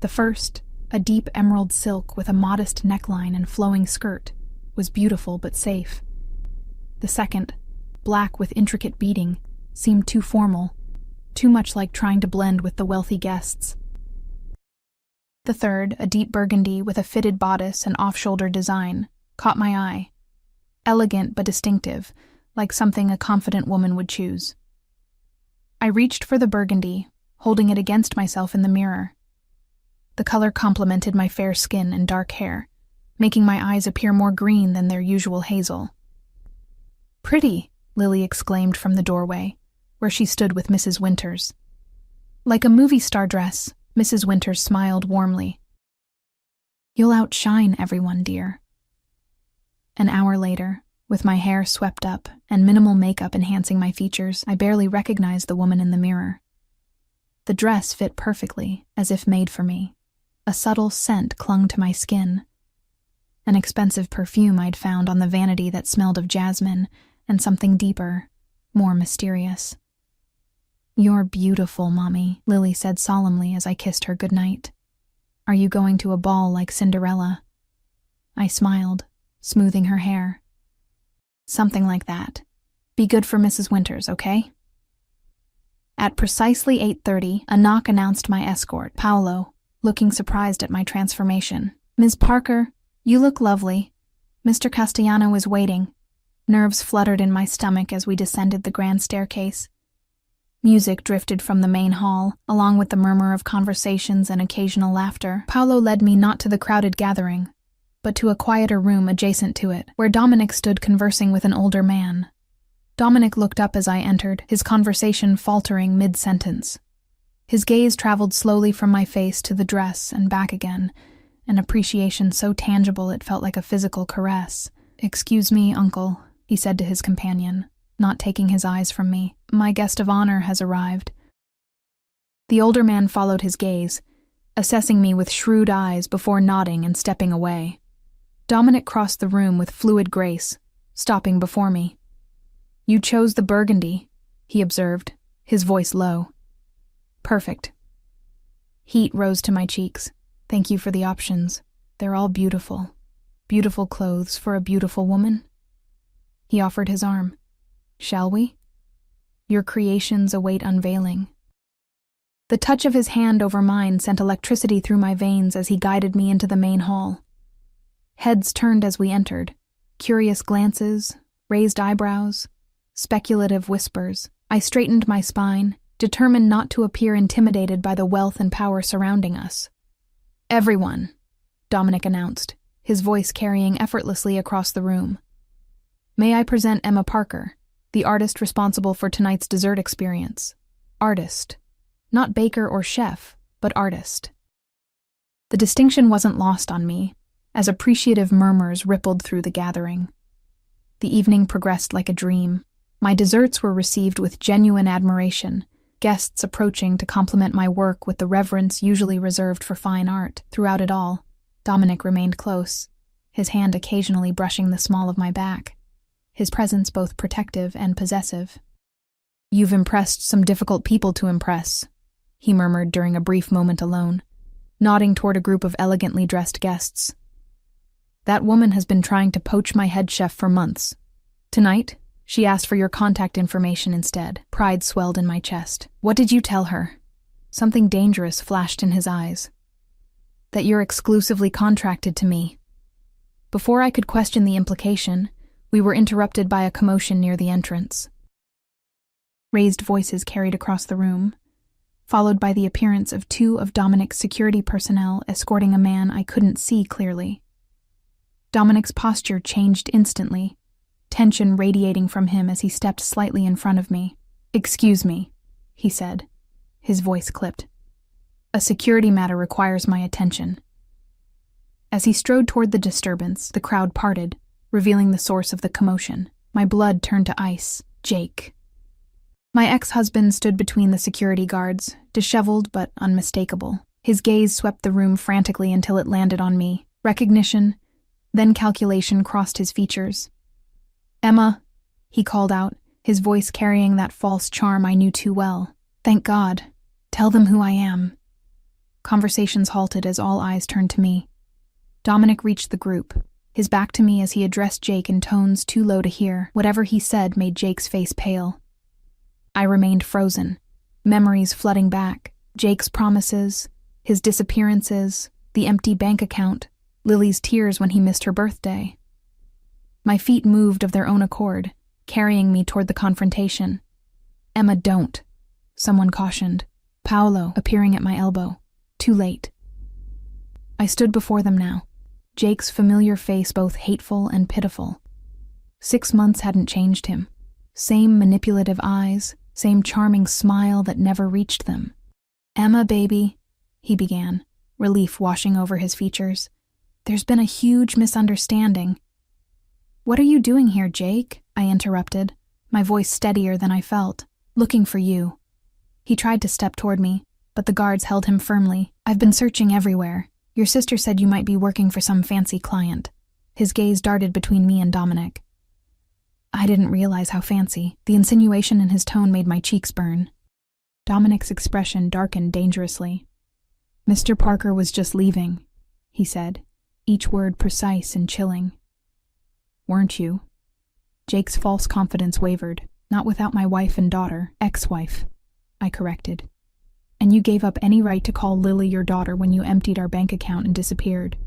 The first, a deep emerald silk with a modest neckline and flowing skirt, was beautiful but safe. The second, black with intricate beading, seemed too formal, too much like trying to blend with the wealthy guests. The third, a deep burgundy with a fitted bodice and off-shoulder design, caught my eye. Elegant but distinctive, like something a confident woman would choose. I reached for the burgundy, holding it against myself in the mirror. The color complemented my fair skin and dark hair, making my eyes appear more green than their usual hazel. "Pretty," Lily exclaimed from the doorway, where she stood with Mrs. Winters. Like a movie star dress, Mrs. Winters smiled warmly. "You'll outshine everyone, dear." An hour later, with my hair swept up and minimal makeup enhancing my features, I barely recognized the woman in the mirror. The dress fit perfectly, as if made for me. A subtle scent clung to my skin. An expensive perfume I'd found on the vanity that smelled of jasmine and something deeper, more mysterious. "You're beautiful, Mommy," Lily said solemnly as I kissed her goodnight. "Are you going to a ball like Cinderella?" I smiled, smoothing her hair. "Something like that. Be good for Mrs. Winters, okay?" At precisely 8:30, a knock announced my escort, Paolo, looking surprised at my transformation. "Ms. Parker, you look lovely. Mr. Castellano is waiting." Nerves fluttered in my stomach as we descended the grand staircase. Music drifted from the main hall, along with the murmur of conversations and occasional laughter. Paolo led me not to the crowded gathering, but to a quieter room adjacent to it, where Dominic stood conversing with an older man. Dominic looked up as I entered, his conversation faltering mid-sentence. His gaze traveled slowly from my face to the dress and back again, an appreciation so tangible it felt like a physical caress. "Excuse me, Uncle," he said to his companion, not taking his eyes from me. "My guest of honor has arrived." The older man followed his gaze, assessing me with shrewd eyes before nodding and stepping away. Dominic crossed the room with fluid grace, stopping before me. "You chose the burgundy," he observed, his voice low. "Perfect." Heat rose to my cheeks. "Thank you for the options. They're all beautiful. Beautiful clothes for a beautiful woman." He offered his arm. "Shall we? Your creations await unveiling." The touch of his hand over mine sent electricity through my veins as he guided me into the main hall. Heads turned as we entered, curious glances, raised eyebrows, speculative whispers. I straightened my spine, determined not to appear intimidated by the wealth and power surrounding us. "Everyone," Dominic announced, his voice carrying effortlessly across the room. "May I present Emma Parker, the artist responsible for tonight's dessert experience. Artist. Not baker or chef, but artist." The distinction wasn't lost on me, as appreciative murmurs rippled through the gathering. The evening progressed like a dream. My desserts were received with genuine admiration, guests approaching to compliment my work with the reverence usually reserved for fine art. Throughout it all, Dominic remained close, his hand occasionally brushing the small of my back, his presence both protective and possessive. "You've impressed some difficult people to impress," he murmured during a brief moment alone, nodding toward a group of elegantly dressed guests. "That woman has been trying to poach my head chef for months. Tonight, she asked for your contact information instead." Pride swelled in my chest. "What did you tell her?" Something dangerous flashed in his eyes. "That you're exclusively contracted to me." Before I could question the implication, we were interrupted by a commotion near the entrance. Raised voices carried across the room, followed by the appearance of two of Dominic's security personnel escorting a man I couldn't see clearly. Dominic's posture changed instantly, tension radiating from him as he stepped slightly in front of me. "Excuse me," he said, his voice clipped. "A security matter requires my attention." As he strode toward the disturbance, the crowd parted, revealing the source of the commotion. My blood turned to ice. Jake. My ex-husband stood between the security guards, disheveled but unmistakable. His gaze swept the room frantically until it landed on me. Recognition, then calculation crossed his features. "Emma," he called out, his voice carrying that false charm I knew too well. "Thank God. Tell them who I am." Conversations halted as all eyes turned to me. Dominic reached the group, his back to me as he addressed Jake in tones too low to hear. Whatever he said made Jake's face pale. I remained frozen, memories flooding back. Jake's promises, his disappearances, the empty bank account, Lily's tears when he missed her birthday. My feet moved of their own accord, carrying me toward the confrontation. "Emma, don't," someone cautioned, Paolo appearing at my elbow. Too late. I stood before them now, Jake's familiar face both hateful and pitiful. 6 months hadn't changed him. Same manipulative eyes, Same charming smile that never reached them. "Emma, baby," he began, relief washing over his features. "There's been a huge misunderstanding." "What are you doing here, Jake?" I interrupted, my voice steadier than I felt. "Looking for you." He tried to step toward me, but the guards held him firmly. "I've been searching everywhere. Your sister said you might be working for some fancy client." His gaze darted between me and Dominic. I didn't realize how fancy. The insinuation in his tone made my cheeks burn. Dominic's expression darkened dangerously. "Mr. Parker was just leaving," he said, each word precise and chilling. "Weren't you?" Jake's false confidence wavered. "Not without my wife and daughter, ex-wife," I corrected. "And you gave up any right to call Lily your daughter when you emptied our bank account and disappeared."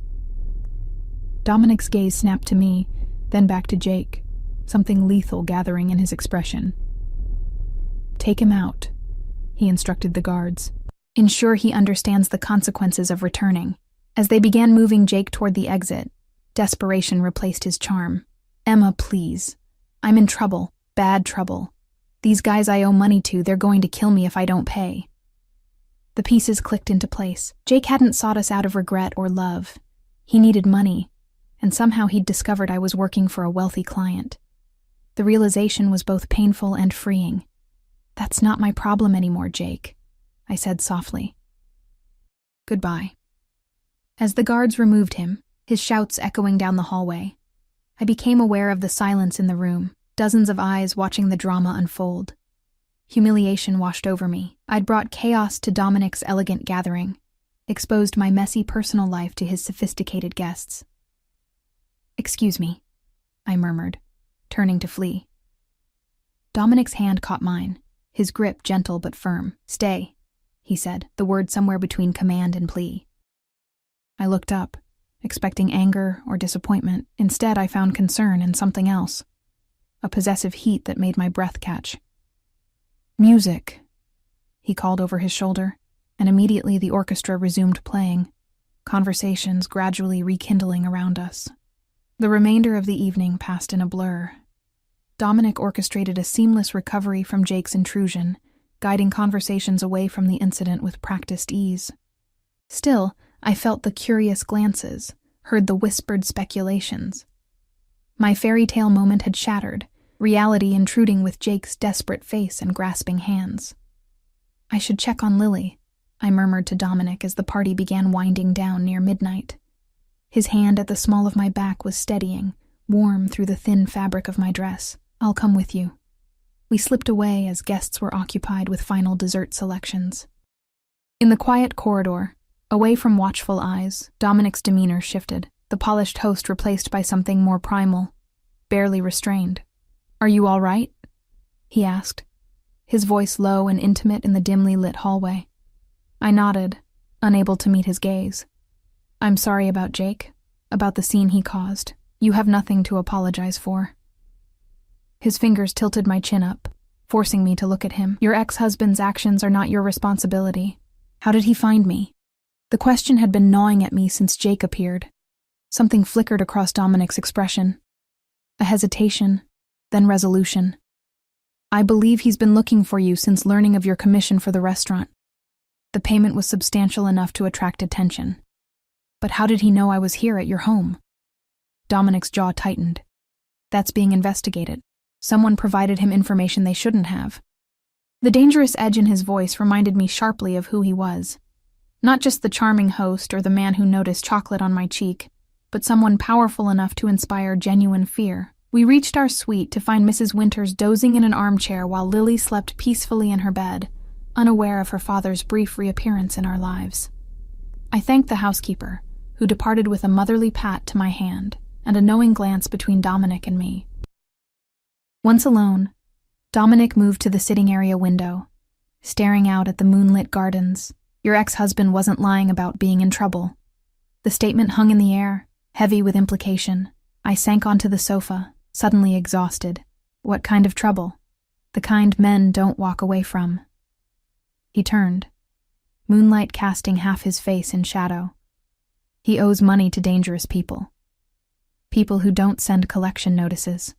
Dominic's gaze snapped to me, then back to Jake, something lethal gathering in his expression. "Take him out," he instructed the guards. "Ensure he understands the consequences of returning." As they began moving Jake toward the exit, desperation replaced his charm. "Emma, please. I'm in trouble, bad trouble. These guys I owe money to, they're going to kill me if I don't pay." The pieces clicked into place. Jake hadn't sought us out of regret or love. He needed money, and somehow he'd discovered I was working for a wealthy client. The realization was both painful and freeing. "That's not my problem anymore, Jake," I said softly. "Goodbye." As the guards removed him, his shouts echoing down the hallway, I became aware of the silence in the room, dozens of eyes watching the drama unfold. Humiliation washed over me. I'd brought chaos to Dominic's elegant gathering, exposed my messy personal life to his sophisticated guests. "Excuse me," I murmured, turning to flee. Dominic's hand caught mine, his grip gentle but firm. "Stay," he said, the word somewhere between command and plea. I looked up, expecting anger or disappointment. Instead, I found concern and something else, a possessive heat that made my breath catch. "Music," he called over his shoulder, and immediately the orchestra resumed playing, conversations gradually rekindling around us. The remainder of the evening passed in a blur. Dominic orchestrated a seamless recovery from Jake's intrusion, guiding conversations away from the incident with practiced ease. Still, I felt the curious glances, heard the whispered speculations. My fairy tale moment had shattered, reality intruding with Jake's desperate face and grasping hands. "I should check on Lily," I murmured to Dominic as the party began winding down near midnight. His hand at the small of my back was steadying, warm through the thin fabric of my dress. "I'll come with you." We slipped away as guests were occupied with final dessert selections. In the quiet corridor, away from watchful eyes, Dominic's demeanor shifted, the polished host replaced by something more primal, barely restrained. "Are you all right?" he asked, his voice low and intimate in the dimly lit hallway. I nodded, unable to meet his gaze. "I'm sorry about Jake, about the scene he caused. You have nothing to apologize for." His fingers tilted my chin up, forcing me to look at him. "Your ex-husband's actions are not your responsibility. How did he find me?" The question had been gnawing at me since Jake appeared. Something flickered across Dominic's expression. A hesitation, then resolution. "I believe he's been looking for you since learning of your commission for the restaurant. The payment was substantial enough to attract attention. But how did he know I was here at your home?" Dominic's jaw tightened. "That's being investigated. Someone provided him information they shouldn't have." The dangerous edge in his voice reminded me sharply of who he was. Not just the charming host or the man who noticed chocolate on my cheek, but someone powerful enough to inspire genuine fear. We reached our suite to find Mrs. Winters dozing in an armchair while Lily slept peacefully in her bed, unaware of her father's brief reappearance in our lives. I thanked the housekeeper, who departed with a motherly pat to my hand and a knowing glance between Dominic and me. Once alone, Dominic moved to the sitting area window, staring out at the moonlit gardens. "Your ex-husband wasn't lying about being in trouble." The statement hung in the air, heavy with implication. I sank onto the sofa, suddenly exhausted. What kind of trouble? The kind men don't walk away from. He turned, moonlight casting half his face in shadow. "He owes money to dangerous people. People who don't send collection notices."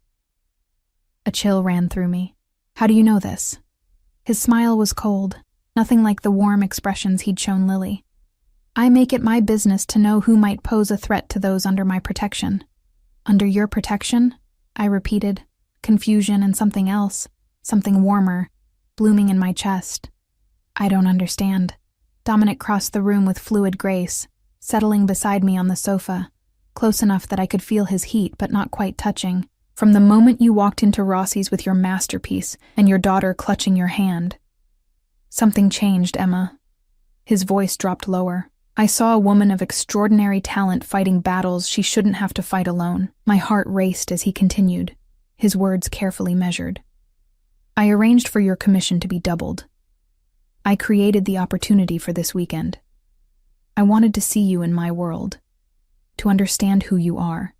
A chill ran through me. "How do you know this?" His smile was cold, nothing like the warm expressions he'd shown Lily. I make it my business to know who might pose a threat to those under my protection. Under your protection? I repeated, confusion and something else, something warmer, blooming in my chest. I don't understand. Dominic crossed the room with fluid grace, settling beside me on the sofa, close enough that I could feel his heat but not quite touching. From the moment you walked into Rossi's with your masterpiece and your daughter clutching your hand. Something changed, Emma. His voice dropped lower. I saw a woman of extraordinary talent fighting battles she shouldn't have to fight alone. My heart raced as he continued, his words carefully measured. I arranged for your commission to be doubled. I created the opportunity for this weekend. I wanted to see you in my world, to understand who you are.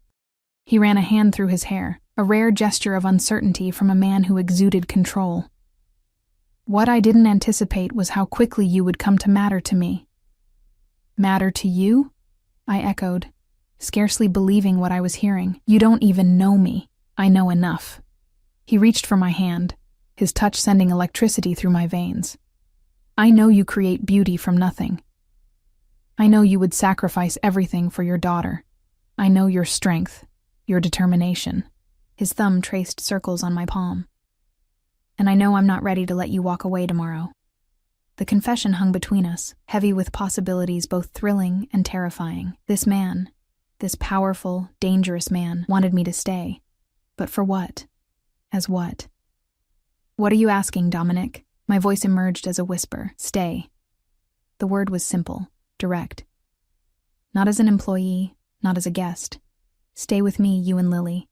He ran a hand through his hair, a rare gesture of uncertainty from a man who exuded control. What I didn't anticipate was how quickly you would come to matter to me. Matter to you? I echoed, scarcely believing what I was hearing. You don't even know me. I know enough. He reached for my hand, his touch sending electricity through my veins. I know you create beauty from nothing. I know you would sacrifice everything for your daughter. I know your strength, your determination. His thumb traced circles on my palm. And I know I'm not ready to let you walk away tomorrow. The confession hung between us, heavy with possibilities both thrilling and terrifying. This man, this powerful, dangerous man, wanted me to stay. But for what? As what? What are you asking, Dominic? My voice emerged as a whisper. Stay. The word was simple, direct. Not as an employee, not as a guest. Stay with me, you and Lily.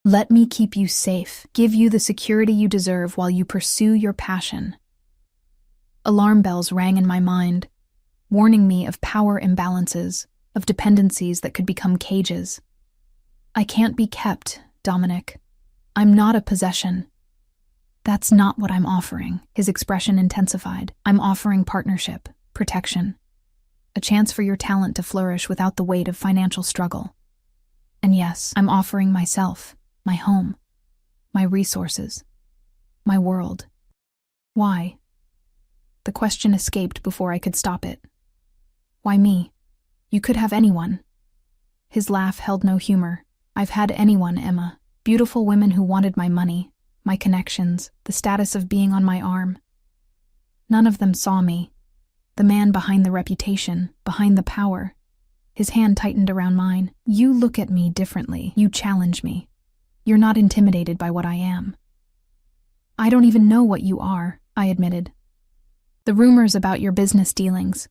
Let me keep you safe, give you the security you deserve while you pursue your passion. Alarm bells rang in my mind, warning me of power imbalances, of dependencies that could become cages. I can't be kept, Dominic. I'm not a possession. That's not what I'm offering. His expression intensified. I'm offering partnership, protection, a chance for your talent to flourish without the weight of financial struggle. And yes, I'm offering myself, my home, my resources, my world. Why? The question escaped before I could stop it. Why me? You could have anyone. His laugh held no humor. I've had anyone, Emma. Beautiful women who wanted my money, my connections, the status of being on my arm. None of them saw me. The man behind the reputation, behind the power. His hand tightened around mine. You look at me differently. You challenge me. You're not intimidated by what I am. I don't even know what you are, I admitted. The rumors about your business dealings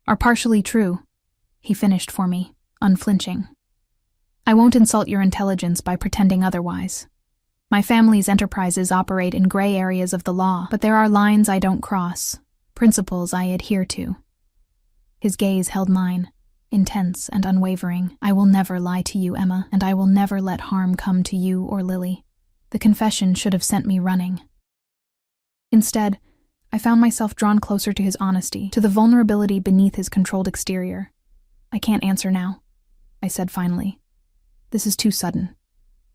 are partially true, he finished for me, unflinching. I won't insult your intelligence by pretending otherwise. My family's enterprises operate in gray areas of the law, but there are lines I don't cross, principles I adhere to. His gaze held mine, intense and unwavering. I will never lie to you, Emma, and I will never let harm come to you or Lily. The confession should have sent me running. Instead, I found myself drawn closer to his honesty, to the vulnerability beneath his controlled exterior. I can't answer now, I said finally. This is too sudden.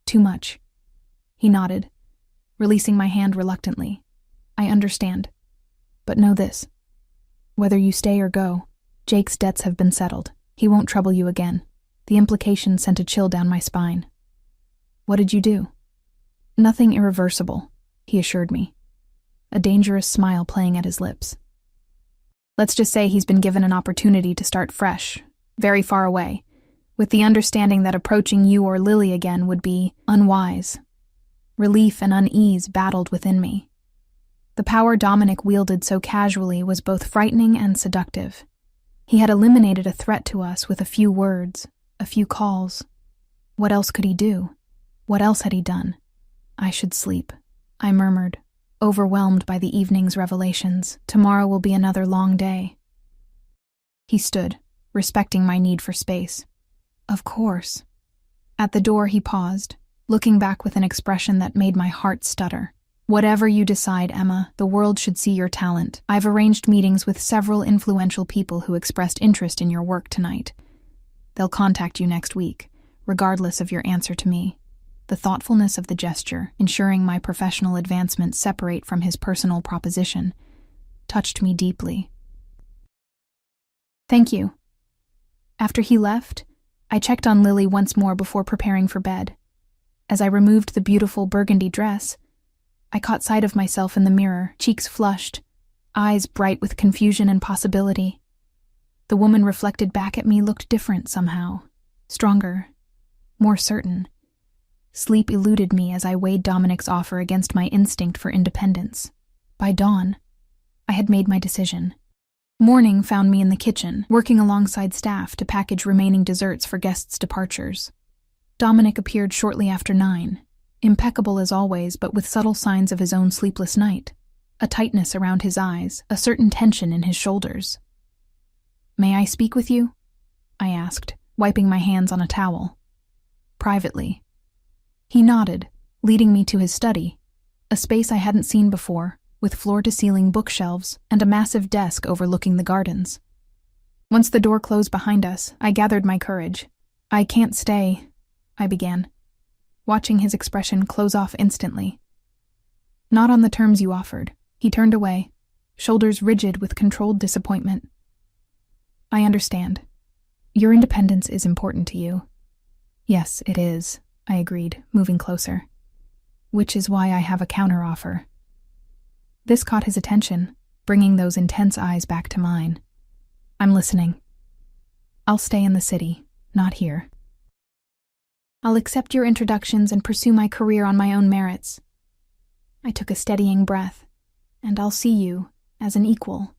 Too much. He nodded, releasing my hand reluctantly. I understand. But know this. Whether you stay or go, Jake's debts have been settled. He won't trouble you again. The implication sent a chill down my spine. What did you do? Nothing irreversible, he assured me, a dangerous smile playing at his lips. Let's just say he's been given an opportunity to start fresh, very far away, with the understanding that approaching you or Lily again would be unwise. Relief and unease battled within me. The power Dominic wielded so casually was both frightening and seductive. He had eliminated a threat to us with a few words, a few calls. What else could he do? What else had he done? I should sleep, I murmured, overwhelmed by the evening's revelations. Tomorrow will be another long day. He stood, respecting my need for space. Of course. At the door he paused, looking back with an expression that made my heart stutter. Whatever you decide, Emma, the world should see your talent. I've arranged meetings with several influential people who expressed interest in your work tonight. They'll contact you next week, regardless of your answer to me. the thoughtfulness of the gesture, ensuring my professional advancement separate from his personal proposition, touched me deeply. Thank you. After he left, I checked on Lily once more before preparing for bed. As I removed the beautiful burgundy dress, I caught sight of myself in the mirror, cheeks flushed, eyes bright with confusion and possibility. The woman reflected back at me looked different somehow, stronger, more certain. Sleep eluded me as I weighed Dominic's offer against my instinct for independence. By dawn, I had made my decision. Morning found me in the kitchen, working alongside staff to package remaining desserts for guests' departures. Dominic appeared shortly after 9, impeccable as always, but with subtle signs of his own sleepless night, a tightness around his eyes, a certain tension in his shoulders. "May I speak with you?" I asked, wiping my hands on a towel. "Privately." He nodded, leading me to his study, a space I hadn't seen before, with floor-to-ceiling bookshelves and a massive desk overlooking the gardens. Once the door closed behind us, I gathered my courage. "I can't stay," I began, watching his expression close off instantly. "Not on the terms you offered." He turned away, shoulders rigid with controlled disappointment. "I understand. Your independence is important to you." "Yes, it is," I agreed, moving closer. "Which is why I have a counteroffer." This caught his attention, bringing those intense eyes back to mine. "I'm listening." "I'll stay in the city, not here. I'll accept your introductions and pursue my career on my own merits." I took a steadying breath. "And I'll see you as an equal,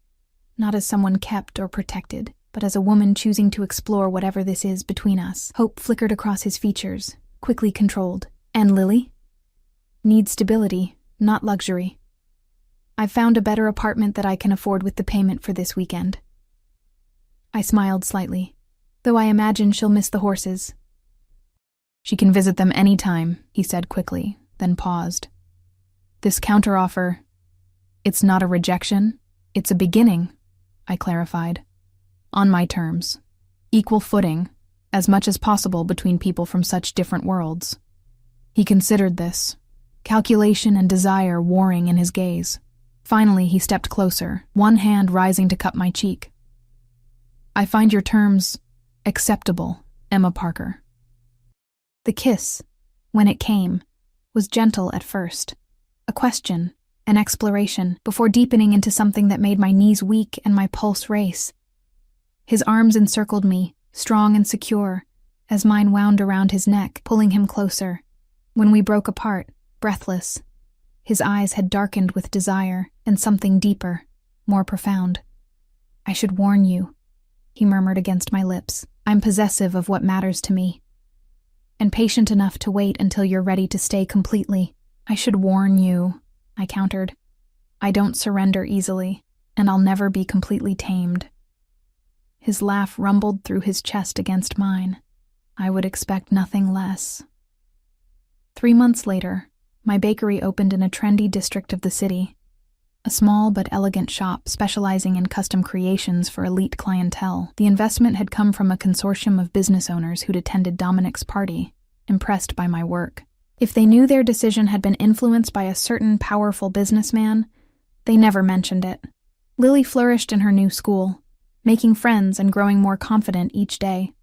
not as someone kept or protected, but as a woman choosing to explore whatever this is between us." Hope flickered across his features, quickly controlled. "And Lily?" "Needs stability, not luxury. I've found a better apartment that I can afford with the payment for this weekend." I smiled slightly, though I imagine she'll miss the horses. "She can visit them any time," he said quickly, then paused. "This counteroffer, it's not a rejection, it's a beginning," I clarified. "On my terms. Equal footing, as much as possible between people from such different worlds." He considered this, calculation and desire warring in his gaze. Finally, he stepped closer, one hand rising to cup my cheek. "I find your terms acceptable, Emma Parker." The kiss, when it came, was gentle at first. A question, an exploration, before deepening into something that made my knees weak and my pulse race. His arms encircled me, strong and secure, as mine wound around his neck, pulling him closer. When we broke apart, breathless, his eyes had darkened with desire and something deeper, more profound. "I should warn you," he murmured against my lips. "I'm possessive of what matters to me, and patient enough to wait until you're ready to stay completely." "I should warn you," I countered. "I don't surrender easily, and I'll never be completely tamed." His laugh rumbled through his chest against mine. I would expect nothing less. 3 months later, my bakery opened in a trendy district of the city. A small but elegant shop specializing in custom creations for elite clientele. The investment had come from a consortium of business owners who'd attended Dominic's party, impressed by my work. If they knew their decision had been influenced by a certain powerful businessman, they never mentioned it. Lily flourished in her new school, making friends and growing more confident each day.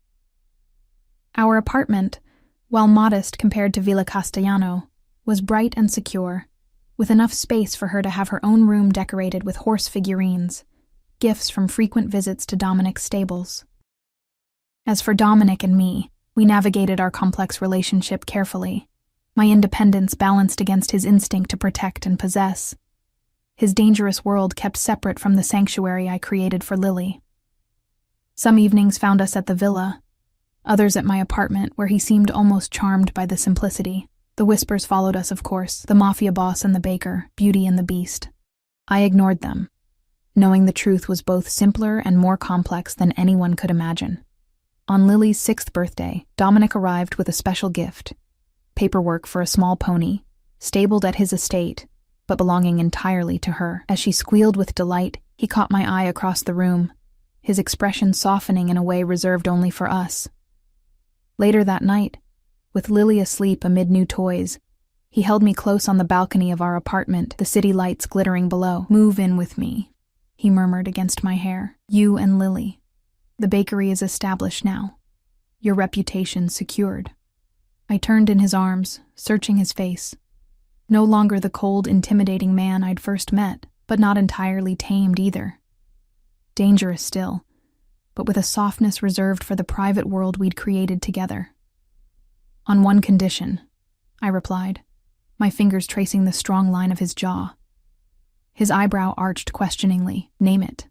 Our apartment, while modest compared to Villa Castellano, was bright and secure, with enough space for her to have her own room decorated with horse figurines, gifts from frequent visits to Dominic's stables. As for Dominic and me, we navigated our complex relationship carefully, my independence balanced against his instinct to protect and possess. His dangerous world kept separate from the sanctuary I created for Lily. Some evenings found us at the villa, others at my apartment, where he seemed almost charmed by the simplicity. The whispers followed us, of course, the Mafia boss and the baker, Beauty and the Beast. I ignored them, knowing the truth was both simpler and more complex than anyone could imagine. On Lily's 6th birthday, Dominic arrived with a special gift: paperwork for a small pony, stabled at his estate, but belonging entirely to her. As she squealed with delight, he caught my eye across the room, his expression softening in a way reserved only for us. Later that night, with Lily asleep amid new toys. He held me close on the balcony of our apartment, the city lights glittering below. "Move in with me," he murmured against my hair. "You and Lily. The bakery is established now. Your reputation secured." I turned in his arms, searching his face. No longer the cold, intimidating man I'd first met, but not entirely tamed either. Dangerous still, but with a softness reserved for the private world we'd created together. "On one condition," I replied, my fingers tracing the strong line of his jaw. His eyebrow arched questioningly. "Name it."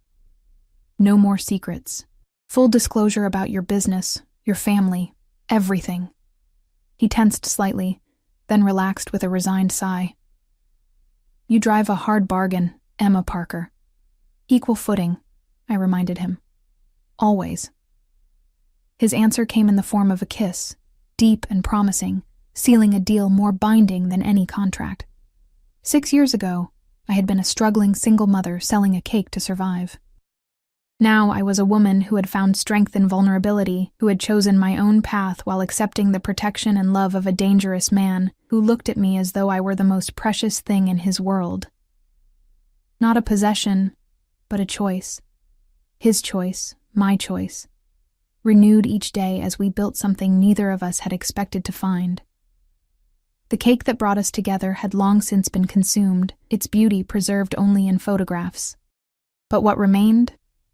"No more secrets. Full disclosure about your business, your family, everything." He tensed slightly, then relaxed with a resigned sigh. "You drive a hard bargain, Emma Parker." "Equal footing," I reminded him. "Always." His answer came in the form of a kiss, deep and promising, sealing a deal more binding than any contract. 6 years ago, I had been a struggling single mother selling a cake to survive. Now I was a woman who had found strength in vulnerability, who had chosen my own path while accepting the protection and love of a dangerous man who looked at me as though I were the most precious thing in his world. Not a possession, but a choice. His choice, my choice. Renewed each day as we built something neither of us had expected to find. The cake that brought us together had long since been consumed, its beauty preserved only in photographs. But what remained,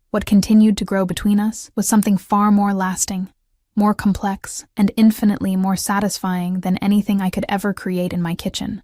what continued to grow between us, was something far more lasting, more complex, and infinitely more satisfying than anything I could ever create in my kitchen.